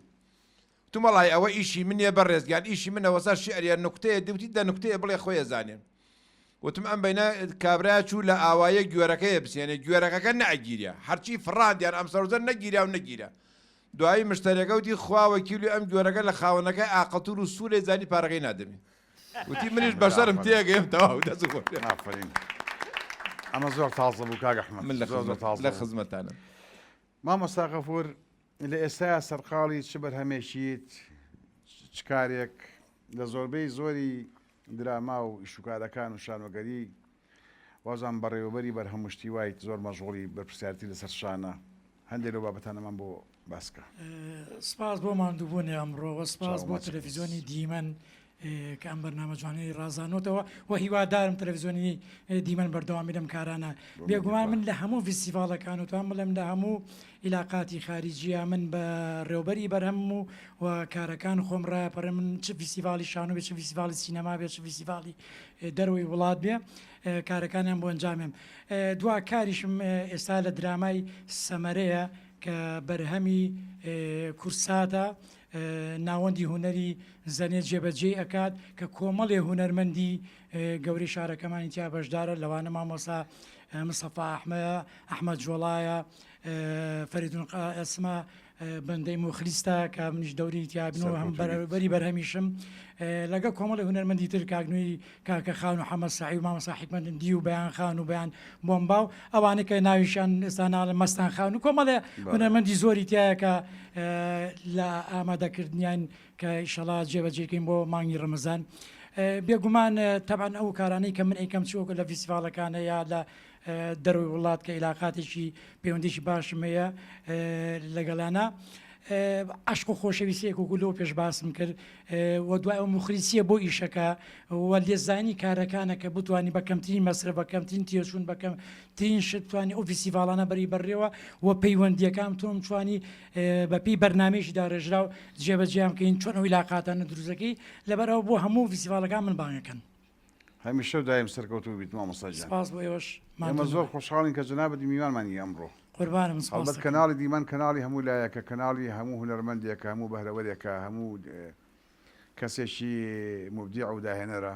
تو مەڵای ئەوە ئیشی منێ بەڕێزگان ئیشی منەوەسا شعریان نوکتەیە دوتی دە نوکتەیە بڵێ خۆی زانێن وتم ئەم بینە کابرا چوو لە ئاوایە گوێرەکەی بسێنێ گوێرەکەەکە نەگیرە هەرچی فڕاندیان ئەم سەرزەر نەگیریا و نەگیرە دوایی مشتەرەکە وتی خواوە کیلو ئەم گوێرەکە لە خاوەنەکە ئاقەتور و سوورێ زانی پارەکەی نادەمی وتی منیش بەسەرم تێگەیم تەواو دەست ئافرین ئەمە زۆر تازە بوو کاک ئەحمەد من لە خزمەتانم مامۆستا غەفور لە ئێستایا سەرقاڵی چ بەرهەمێشیت چ کارێک لە زۆربەی زۆری دراما و ئیشوکارەکان و شانۆگەری وازان بەڕێوەبەری بەرهەموشتی وایت زۆر مەژغوڵی بەرپرسیارەتی لەسەر شانە هەندێک لەو بابەتانەمان بۆ باسکە سپاس بۆ ماندووبوونی ئەمڕۆوە سپاس بۆ تەلەڤیزیۆنی دیمەن کە ئەم بەرنامە جوانەی ڕازانۆتەوە و هیوادارم تەلەڤیزیۆنی دیمەن بەردەوامی لەم کارانە بێگومان من لە هەموو فیستیڤالەکان و توان بڵێم لە هەموو عیلاقاتی خارجیە من بە ڕێوبەری بەرهەم و کارەکان خۆم ڕاپەڕێ من چ فیستیڤالی شانۆ بێت چ فیستیڤالی سینەما بێت چ فیستیڤالی دەروی وڵات بێ کارەکانیان بۆ ئەنجامێم دوا کاریشم ئێستا لە درامای سەمەرەیە کە بەرهەمی کورساتە ناوەندی هوەری زەنێت جێبەجێ ئەکات کە کۆمەڵێ هوەرمەندی گەوری شارەکەمانی تیا بەشدارە لەوانە مامۆسا مستەفا ئەحمەد جۆڵایە فەریدون ئەسما بەندەی مخلیستە کە منیش دەوری تیابنەوە هەم بەری بەرهەمیشم لەگە کۆمەڵی هوەرمەندی تر کاگنووی کاکە خان و حەمەد سەعی و مامۆستا حیکمەتدی و بەیان خان و بەیان بۆمباو ئەوانەی کە ناویشان ئێستا ناڵە مەستان خان و کۆمەڵێ هوەرمەندی زۆری تایە کە لە ئامادەکردنیان کە ئیشەڵا جێبەجێکەین بۆ مانگی ڕەمەزان بێگومان تەبعەن ئەو کارانەی کە من ئەیکەم چۆکە لە فیستیڤالەکانە یا لە دەروی وڵات کە عیلاقاتێکی پەیوەندیشی باشم هەیە لەگەڵانە عشق و خۆشەویستیەک و گولۆ پێش باسم کرد و دوای ئەو مخلیسیە بۆ ئیشەکە و لێزانی کارەکانە کە بتوانانی بەکەمترین مەسرە بەکەمترین تێچوون بەکەمترین شت توانی ئەو فیستیڤالانە بەری بەڕێوە و پەیوەندیەکان تۆم توانی بەپی بەرنامەیەکی داڕێژرا و جێبەجێیان کەین چۆن ئەو عیلاقاتانە دروستەکەی لەبەرەوە بۆ هەموو فیستیڤالەکان من بانگەکەن هەمیشە دایم سەرکەوتوو بیت مامۆستا جان سپاس بۆ ئێوەش ئێمە زۆر خۆشحاڵین کە جەنابەتی میوانمانی ئەمڕۆ قوربانم هەڵبەت کەناڵی دیمان کەناڵی هەموو لایەکە کەناڵی هەموو هونەرمەندێکە هەموو بەهرەوەرێکە هەموو کەسێکی مبدیع و داهێنەرە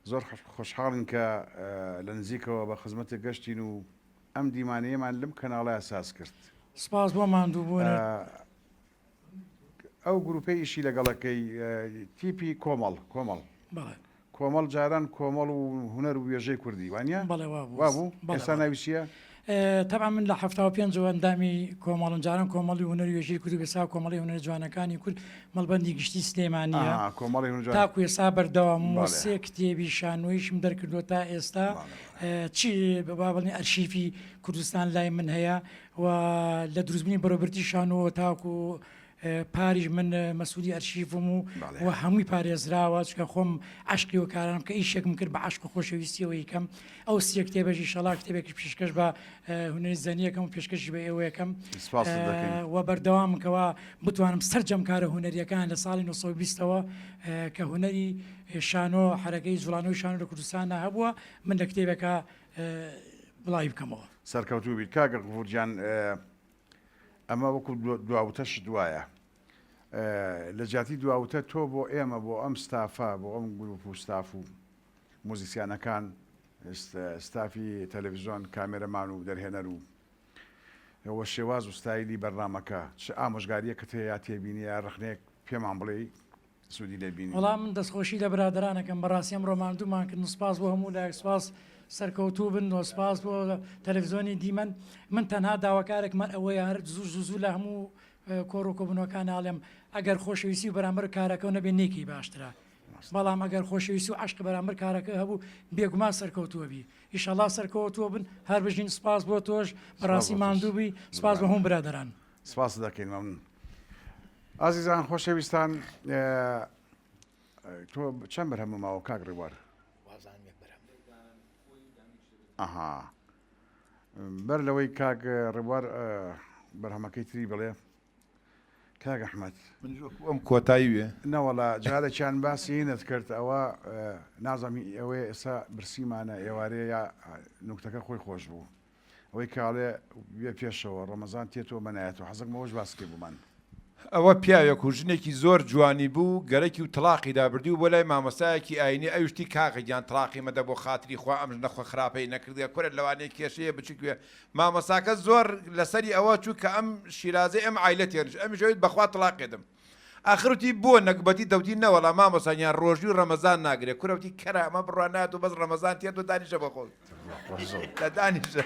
زۆر خۆشحاڵین کە لە نزیکەوە بە خزمەتە گەشتین و ئەم دیمانەیەمان لەم کەناڵای ئاساس کرد سپاس بۆ ماندووبوون ئەو گروپەی ئیشی لەگەڵەکەی تیپی کۆمەڵ جاران کۆمەڵ و هوەر و وێژەی کوردی وانە وابوو ئێستا ناویسیە طبعا من لە 75 ئەندامی کۆمەڵن جاران کۆمەڵی هوەری وێژەی کوردی بێسا کۆمەڵی هوەر جوانەکانی کورد مەڵبەندی گشتی سلێمانیە تاکو ئێستا بەردەوام سێ کتێبی شانۆیشم دەرکردووە تا ئێستا چی بابڵنی ئەرشیفی کوردستان لای من هەیە و لە دروستبوونی بەڕێوەبەری شانۆ تاکو پاریش من مەسئولی ئەرشیفم و هەمووی پارێزراوە چکە خۆم عشقی و کارم کە ئیشێکم کرد بە عشق و خۆشەویستیەوە یەکەم ئەو سێ کتێبەژی شەڵا کتێبێکی پێشکەش بە هونەری زەنیەکەم و پێشکەشی بە ئێوە یەکەم و بەردەوامکەوە بتوانم سەرجەم کارە هوەریەکان لە ساڵی 1920ەوە کە هوەری شانۆ حرەکەی جوڵانەوەی شانۆ لە کوردستانە هەبووە من لە کتێبەکە بڵاوی بکەمەوە سەرکەوتوو بیت کاگە غەفوورجان ئەمە وەکو دواوتەش دوایە لە جاتی دواوتە تۆ بۆ ئێمە بۆ ئەم ستافە بۆ ئەم گروپ و ستاف و موزیسیانەکان ستافی تەلەڤیزیۆن کامێرەمان و دەرهێنەر و ئەوە شێواز و ستایلی بەرنامەکە چ ئامۆژگاریە کە تێیا تێبینی یا ڕخنێک پێمان بڵێ سوودی لێبینی وەڵام من دەستخۆشی لە برادرانەکەم بەڕاستیم ڕۆماندوومان کرد سپاس بۆ هەموو لایەک سپاس سەرکەوتوو بن و سپاس بۆ تەلەڤیزیۆنی دیمەن من تەنها داواکارێکمان ئەوەیە هەر زوو لە هەموو کۆڕ و کۆبنەوەکان ناڵێم ئەگەر خۆشەویستی و بەرامبەر کارەکە نەبێ نێکی باشترە بەڵام ئەگەر خۆشەویستی و عشق بەرامبەر کارەکە هەبوو بێگومان سەرکەوتووە بی ئیشەڵا سەرکەوتووە بن هەر بژین سپاس بۆ تۆش بەڕاستی ماندوو بی سپاس بە هەموو برادەران سپاس دەکەین مەمنون. ئازیزان خۆشەویستان تۆ چەند بەرهەمە ماوە کاک ڕێبوار؟ ئەها بەر لەوەی کاک ڕێبوار بەرهەمەکەی تری بڵێ کاک ئەحمەد ئەم کۆتایی وێ نەوەڵا جارێکیان باسی هینت کرد ئەوە نازەمی ئەوەی ئێستا برسیمانە ئێوارەیە یا نوکتەکە خۆی خۆش بوو ئەوەی کاڵێ بێ پێشەوە ڕەمەزان تێتەوە بەنایەت و حەزەکمەوەش باسی بوومان. ئەوە پیاوێک و ژنێکی زۆر جوانی بوو گەرەکی و تەلاقی دابردی و بۆ لای مامۆستایەکی ئاینی ئەوشتی کاغیان تەلاقی مەدە بۆ خاتری خوا ئەم نەخۆ خراپەی نەکردی کورد لەوانەیە کێشەیە بچکوێ مامۆساکە زۆر لەسەری ئەوە چوو کە ئەم شیرازەی ئەم عیلە تێنش ئەم ژەوێت بەخوا تەلاقێدم ئاخرتی بۆ نەکبەتی دەوتی نەوەڵا مامۆسانیان ڕۆژی و ڕەمەزان ناگرێت کورەوتی کەرە ئەمە بڕوانات و بەس ڕەمەزان تێت و دانیشە بەخۆ لە دانیشە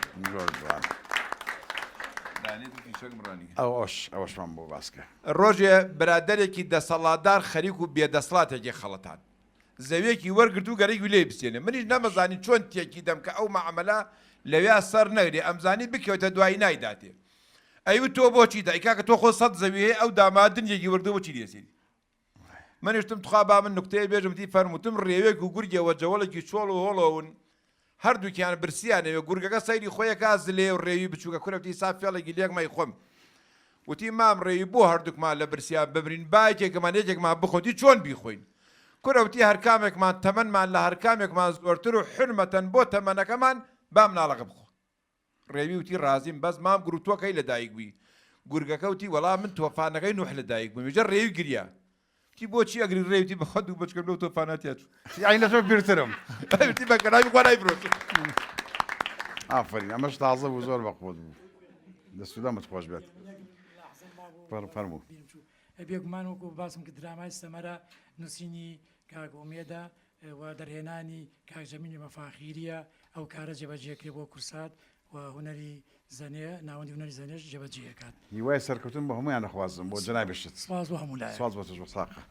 ئەوەشمان بۆ باسکە ڕۆژێ برادەرێکی دەسەڵاتدار خەریک و بێدەسڵاتێکی خەڵەتان زەویەکی وەرگرت و گەرەی لێ بسێنێ منیش نەمەزانی چۆن تێکی دەم کە ئەو مەعامەلە لەوێ سەر نەگرێ ئەمزانی بکەوتە دوایی نایداتێ ئەیوت تۆ بۆچی دایکا کە تۆ خۆ سەد زەویەیە ئەو دامادنیەکی وردە بۆچی لێسێنی منیشتم تخوا با من نوکتەیە بێژم تی فەرموتم ڕێوێک و گورگەوە جەوەڵێکی چۆڵ و هۆڵەون هەردووکیان برسیانەوێ گورگەکە سەیری خۆیە کاز لێ و ڕێوی بچووکە کورەتی سا فێڵێکی لێک مای خۆم وتی مام ڕێوی بۆ هەردووکمان لە برسیان ببرین باەکێکمان یەکێکمان بخۆتی چۆن بیخۆین کورەوتی هەر کامێکمان تەمەنمان لە هەر کامێکمان زۆرتر و حرمەتەن بۆ تەمەنەکەمان بام ناڵەکە بخۆ ڕێوی وتی ڕازیم بەس مام گروتوەکەی لە دایک بووی گورگەکە وتی وەڵام من تۆفانەکەی نوح لە دایک بووم ێجا ڕێوی گریا تی بۆچی ئەگری ڕێوتی بەخەد و بچکەم لەو تۆفاناتیا چوو یعنی لە تۆ بیرترم وتی بەکەناوی خوا نایبرۆت ئافرین ئەمەش تازە بوو زۆر بەخۆت بوو دەسوودەمت خۆش بێت فەرموو بێگومان وەکو باسم کە درامای سەمەرە نووسینی کاک ئومێدە و دەرهێنانی کاک جەمیلی مەفاخیریە ئەو کارە جێبەجێکرێ بۆ کورسات و هوەری زەنێ ناوەندی هوەری زەنێش جێبەجێکات هیوای سەرکەوتن بە هەمویان دەخوازم بۆ جەنابێشت سواز بۆ هەموو لای سواز بۆ تۆش بە ساقە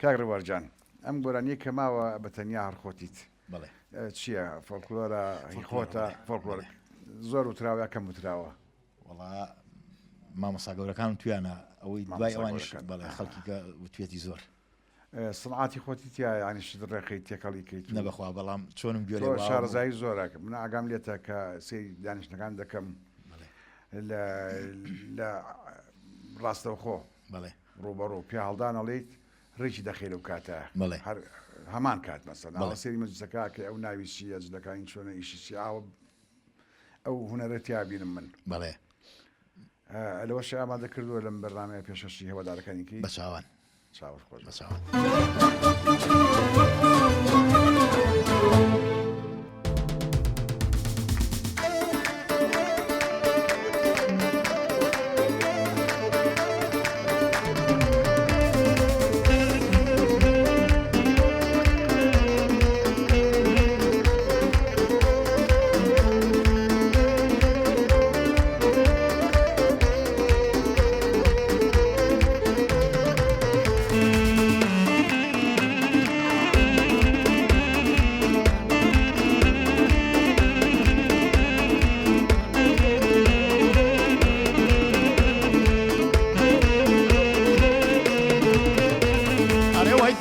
کاک ڕێوارجان ئەم گۆرانیە کە ماوە بە تەنیا هەرخۆتیت بڵێ چییە فۆلکلۆرە خۆتە فۆلکلۆر زۆر وتراوە کەم وتراوە وڵا مامۆستا گەورەکان تویانە ئەوەی دوای ئەوانیش بەڵێ خەڵکی کە وتوێتی زۆر سنعاتی خۆتی تیا ینیش ڕێقی تێکەڵی کەیت نەبەخوا بەڵام چۆنم گوێرە شارەزایی زۆرەکە من ئاگام لێتە کە سێری دانیشتەکان دەکەم لە ڕاستەوخۆ بڵێ ڕوبەڕوو پیا هەڵدانەڵیت ڕێکی دەخێر و کاتە بڵێ هەمان کات مەسەلا سێری مەجلسەکە کە ئەو ناوی چیە جلەکانی چۆنە ئیشی چیاوە ئەو هونەرەتیا بینم من بڵێ لەوەش ئامادە کردووە لەم بەرنامەیە پێشەشی هەوادارەکانیکی بە چاوان چاوەڕ خۆش بە چاوان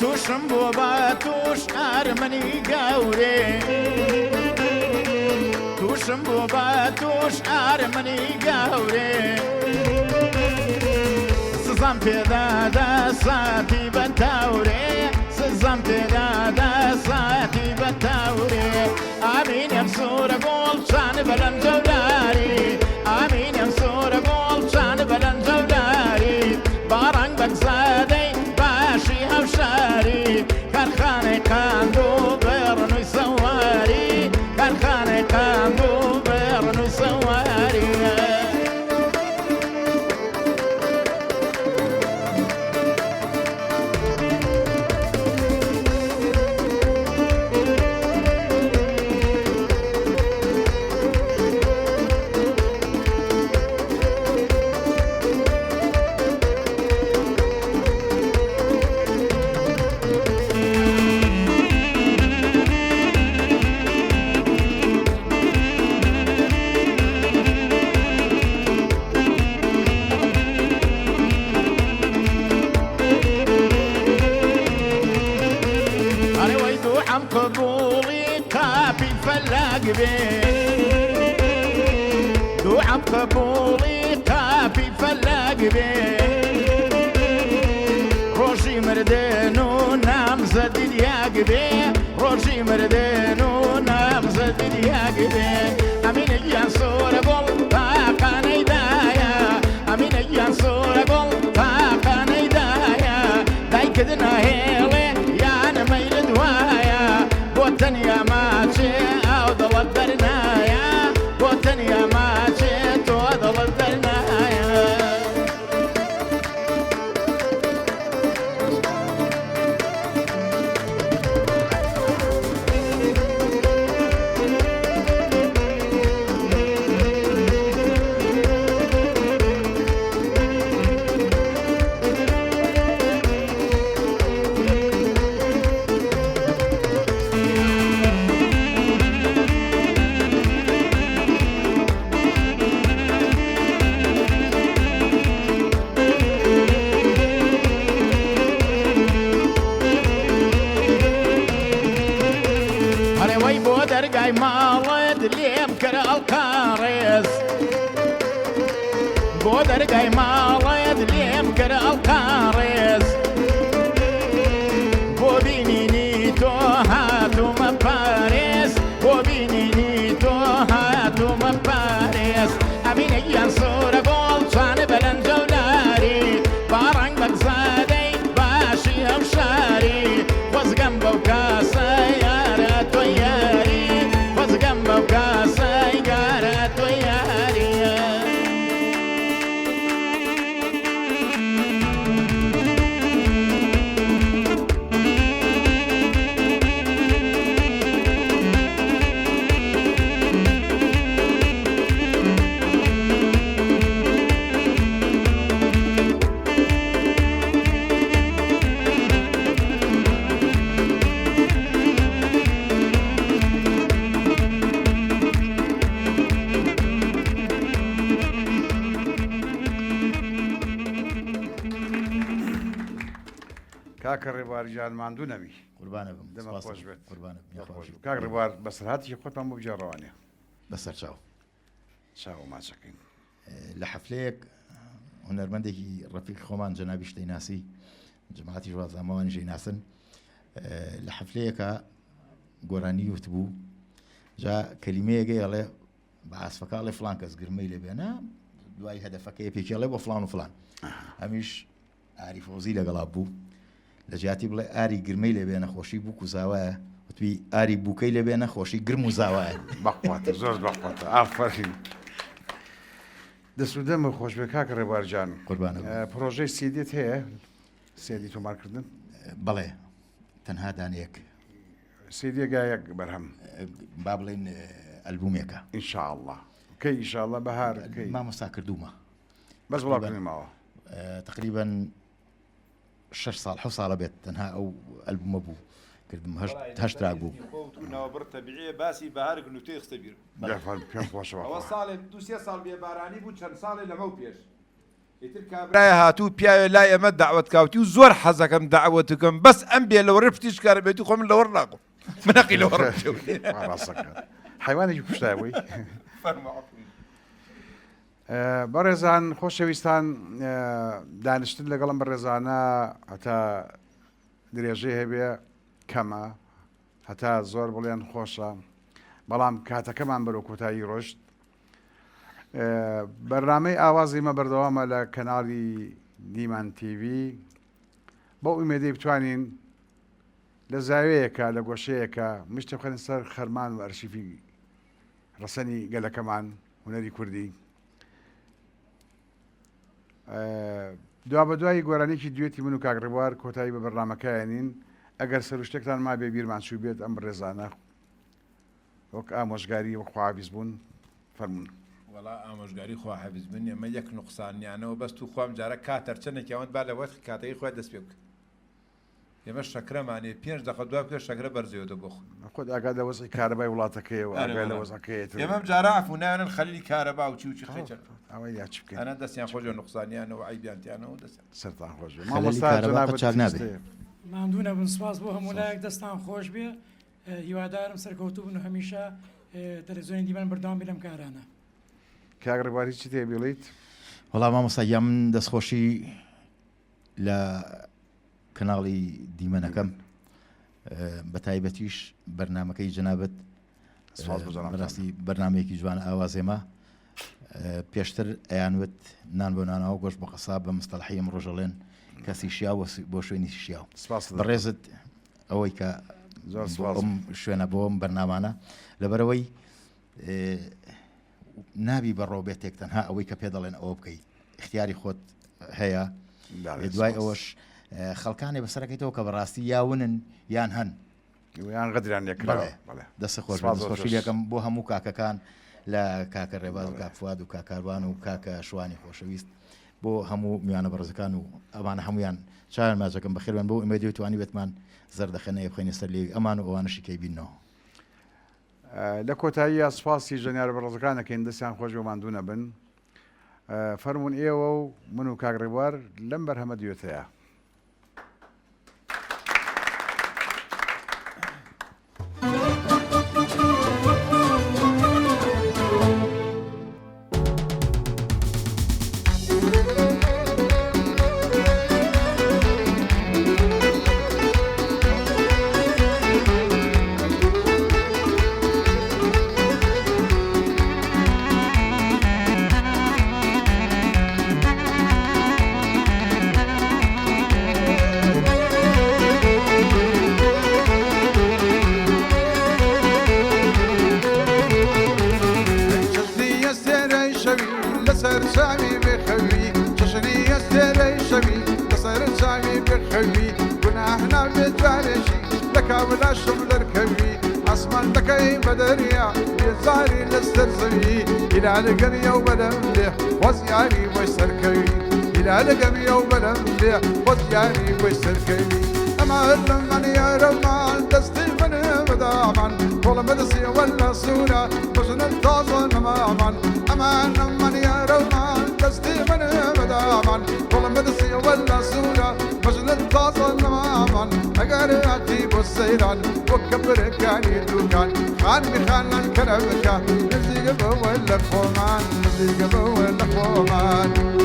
توشم بۆ بە توش ئارمەنی گەورێ توشم بۆ بە توش ئارمەنی گەورێ سزام پێدادا ساتی بە تاورێ سزام پێدادا ساتی بە تاورێ ئامینەم سوورە گۆڵ چانە بەلەم جەولاری ئامینەم سوورە گۆڵ چانە بەلەم جەولاری باڕنگ بەگزادەی باشی هەوشاری کارخانەی قاندوو بێڕنووی سەواری کارخانەی قاندوو بێڕنووی سەواری قبولي قابي فلاق بيه دوعم قبولي قابي فلاق بيه روشي مردنو نامزد الياق بيه روشي مردنو نامزد الياق بيه أمين الجنسور قول طاقة نيدايا أمين الجنسور قول طاقة نيدايا داي كدنا هيلي يا نميل دوايا بوتن يا ماتشي أو ضل الدرنايا بوتن يا ماتشي تو ضل الدرنايا هري وي بودر قاي مالد ليم كر القارس بودر قاي مالد ليم كر القارس بوديني نيتو هاتو مباريس بوديني نيتو هاتو مباريس أمين ينصور قول صان بلن جولاري بارنگ بقزادي باشي أمشاري وزقم بوكاسي يارات وياري وزقم بوكاسي يارات وياري کاکە ڕێبوارجان ماندوو نەبی قوربانە بم دەمە سپاس خۆش بێت قوربانە بم. خۆش بێت. کاک ڕێبوار بەسەرهاتی خۆتان بۆ بجێڕەوانێ بەسەر چاو چاو ماچەکەین لە حەفلەیەک هونەرمەندێکی ڕەفیق خۆمان جەنابی شتەی ناسی جەماعەتی ڕوازامەوانی ژەی ناسن لە حەفلەیەکە گۆرانی وتبوو جا کەلیمەیەگەی ئەڵێ بە ئاسفەکەڵێ فلان کەس گرمەی لێ بێنە دوای هەدەفەکەی پێکێڵێ بۆ فلان و فلان ئەمیش ئاری فۆزی لەگەڵا بوو لە جیاتی بڵێ ئاری گرمەی لێ بێ نەخۆشی بوو و زاوایە وتوی ئاری بووکەی لێ بێ نەخۆشی گرم و زاوایە بەخواتە زۆر بەخواتە ئافرین دەسوودەمە خۆش بێ کاکە ڕێبوارجان قوربانە بم. پرۆژەی سیدێت هەیە سێدی تۆمارکردن بەڵێ تەنها دانەیەک سیدێگایەک بەرهەم با بڵێن ئەلبومێکە ئینشاءله کەی ئیشاءله بەهار کەی مامۆستا کردومە بەس بڵاوکردنمەوە تقریبا 6 ساڵ 7 ساڵە بێت تەنها ئەو ئەلبومە بوو کردم هەشت راک بوو ناوبڕ تەبیعیە باسی بەهارێک نوتەی خستە بیر پێم خۆشەوە ئەوە ساڵێک دو سێ ساڵ بێبارانی بوو چەند ساڵێ لەمە و پێش ئیتر کابرایە هاتوو پیاوێ لای ئەمە داوەت کاوتی و زۆر حەزەکەم داوەتەکەم بەس ئەم بێ لەوە ڕفتیش کارە بێتی خۆم لەوە ناقم منەقی لەوە ڕاستەکە حیوانێکی کوشتایەوەی بەڕێزان خۆشەویستان دانیشتن لەگەڵم بەڕێزانە هەتا درێژەی هەبێ کەمە هەتا زۆر بڵێن خۆشە بەڵام کاتەکەمان بەرەو کۆتایی ڕۆشت بەرنامەی ئاوازی مە بەردەوامە لە کەناڵی دیمان تیV بۆ ئومێدەی بتوانین لە زاوەیەکە لە گۆشەیەکە مشتە بخەنە سەر خەرمان و ئەرشیفی ڕەسەنی گەلەکەمان هونەری کوردی دوا بە دوای گۆرانێکی دوێتی من و کاگڕێبوار کۆتایی بە بەرنامەکەیانین ئەگەر سەر شتێکتان ما بێ بیرمان چوو بێت ئەم ڕێزانە وەک ئامۆژگاری وەخواویست بوون فەرمونون وڵا ئامۆژگاری خوا حەفیز من ئێمە یەک نوقسانیانەوە بەست و خۆم جارە کاتەرچەنێکی ئەوەن با لە وەختی کاتەی خۆی دەست پێ بکە ئێمە شەکرەمانێ 5 دقە دوای بکە شەکرە بەرزێتە بۆ خۆت ئاگا لە وەزعی کارەبای وڵاتەکەیەوە ئاگای لە وەزەکەیەتر ئێمەم جارە ئەفونایانن خەلیلی کارەبا و چی خەچە ئەوە یا چ بکەین ئەنە دەستیان خۆشە نوقسانیانەوە عیبیانتیانەوە دەست سەرتان خۆش بێ خەلیلی کارەبا قەت چاک نابێت. مامدوونە بن سپاس بۆ هەموو لایەک دەستان خۆش بێ هیوادارم سەرکەوتوو بن و هەمیشە تەلەڤیزیۆنی دیمان بەردەوام بێ لەم کارانە. کاگڕێبواری چی تێ بڵیت؟ وەڵام مامۆستا من دەستخۆشی لە کەناڵی دیمەنەکەم بە تایبەتیش بەرنامەکەی جەنابەت بەڕاستی بەرنمەیەکی جوانە ئاوازێمە پێشتر ئەیانوت نان بۆ نانەوە گۆشت بە قەساب بە مستەڵحی ئەم ڕۆژەڵێن کەسی شیاو بۆ شوێنی شیاو بەڕێزت ئەوەی کە شوێنە بۆم بەرنامانە لەبەرەوەی نابی بەڕۆ بێتێک تەنها ئەوەی کە پێ دەڵێن ئەوە بکەیت اختیاری خۆت هەیە دوای ئەوەش خەڵکانی بەسەرەکەیتەوە کە بەڕاستی یاونن یان هەن یان غەدران لێکراوە دەستە خۆشیەکەم بۆ هەموو کاکەکان لە کاکە ڕێباز و کاکفواد و کاکاروان و کاکە شوانی خۆشەویست بۆ هەموو میوانە بەڕزەکان و ئەمانە هەمویان چاویان ماجەکەم بەخێران بۆ ئێمە دەتوانی بێتمان زەردەخەنەیە بخۆینە سەر لێوی ئەمان و ئەوانەشی کەی بینەوە. لە کۆتاییە سوپاسی ژەنیارە بەڕزەکانەکەین دەستیان خۆش بۆماندوو نەبن فەرمونون ئێوە و من و کاگڕێبوار لەم بەرهەمە دوێتەیە. لقرية وبلملح وزياني ويسركي إلى لقرية وبلملح وزياني ويسركي أما لمن يا رمان دستي من مدامان طول مدسي ولا صورة وجن التازن مامان أما لمن يا رمان دستي من مدامان طول مدسي ولا صورة وجن التازن مامان أقرأتي بالسيران وكبر كاني دوكان خان بخان الكرمكا نزيق بول الفومان نزيق بول الفومان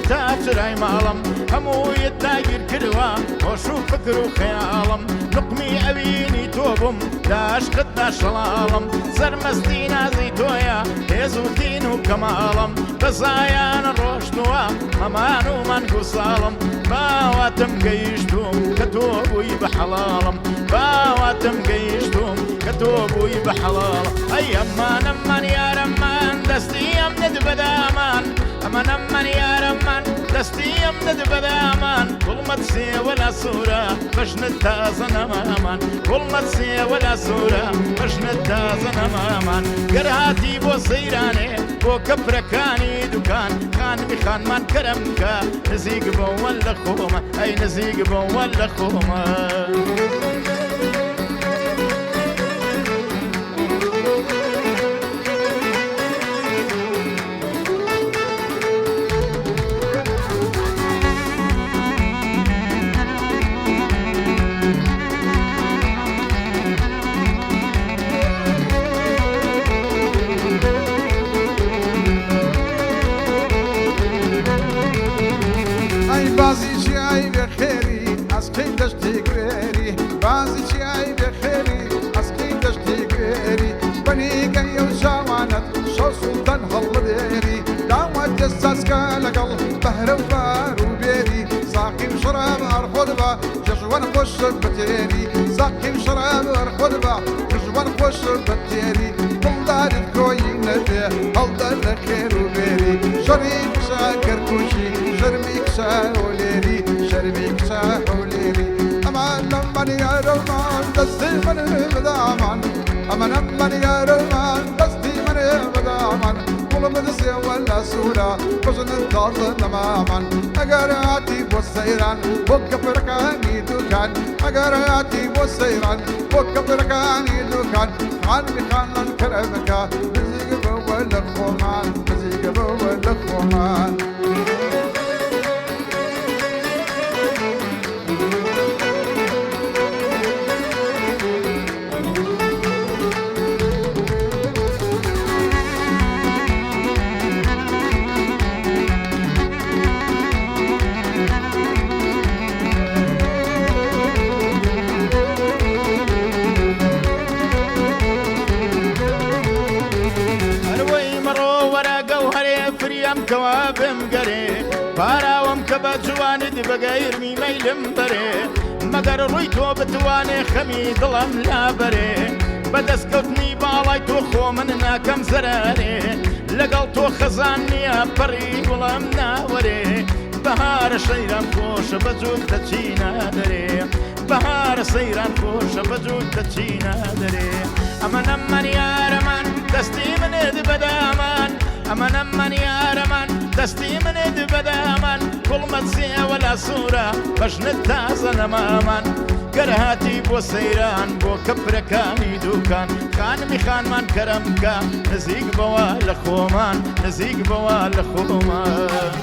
تاجرای ماڵم هەموویت داگیر کردوە هۆش و فکر و خەیاڵم لقمی ئەوینی تۆ بووم داشقت داشەڵاڵم سەرمەستی نازی تۆیە هێز و تین و کەماڵم بەزایانە ڕۆشتووە هەمان و مانگ و ساڵم باواتم گەیشتوم کە تۆ بووی بە حەڵاڵم باواتم گەیشتوم کە تۆ بووی بە حەڵاڵم ئەی ئەمانەمان یارەمان دەستی ئەم ند بەدامان ئەمانەمان یارەمان دەستی ئەم ند بەدامان گوڵمەت سێوە لە سوورە بەشنت تازە نەمامان گوڵمەت سێوە لە سوورە بەشنت تازە نەمامان گەر هاتی بۆ سەیرانێ بۆ کەپرەکانی دوکان خانمی خانمان کەرم کە نزیک بۆوە لە خۆمە ئەی نزیک بۆوە لە خۆمە بازی چیای بخیری از کی دشتی گری بازی چیای بخیری از کی دشتی گری بنی گی و جوانت شو سلطان هالدری دعوت جساس کالقل بهر و بار و بیری ساقی و شراب ارخود با جشوان خوش بتیری ساقی و شراب ارخود با جشوان خوش بتیری بلدارت کوی نده هالدار خیر و بیری شریف شاکر کوشی شرميك ساوليري شرميك ساوليري أمان لمن يا رمان دستي من بدامان أمن أمن يا رمان دستي من بدامان قلب دسي ولا سورة بجن الدار تماما أجراتي والسيران وكبركاني دكان أجراتي والسيران وكبركاني دكان خان بخان كرمك مزيق بول الخومان مزيق بول الخومان كوابم قري باراوم كبا جواند بغير ميلم بري مگر روي تو بتواني خمي ظلم لا بري بدس كوتني بالاي تو خو من ناكم زراري لقل تو خزاني بري ولم ناوري بهار شيران خوش بجوك تچينا دري بهار سيران خوش بجوك تچينا دري امن امن يا رمان دستي من بدامان أمن أمن يا رمان دستي من بدامان كل ما تزيع ولا صورة باش نتازن أماما كرهاتي بو سيران بو كبركاني دوكان خان مخان من كرمكا نزيق بوال خومان نزيق بوال خومان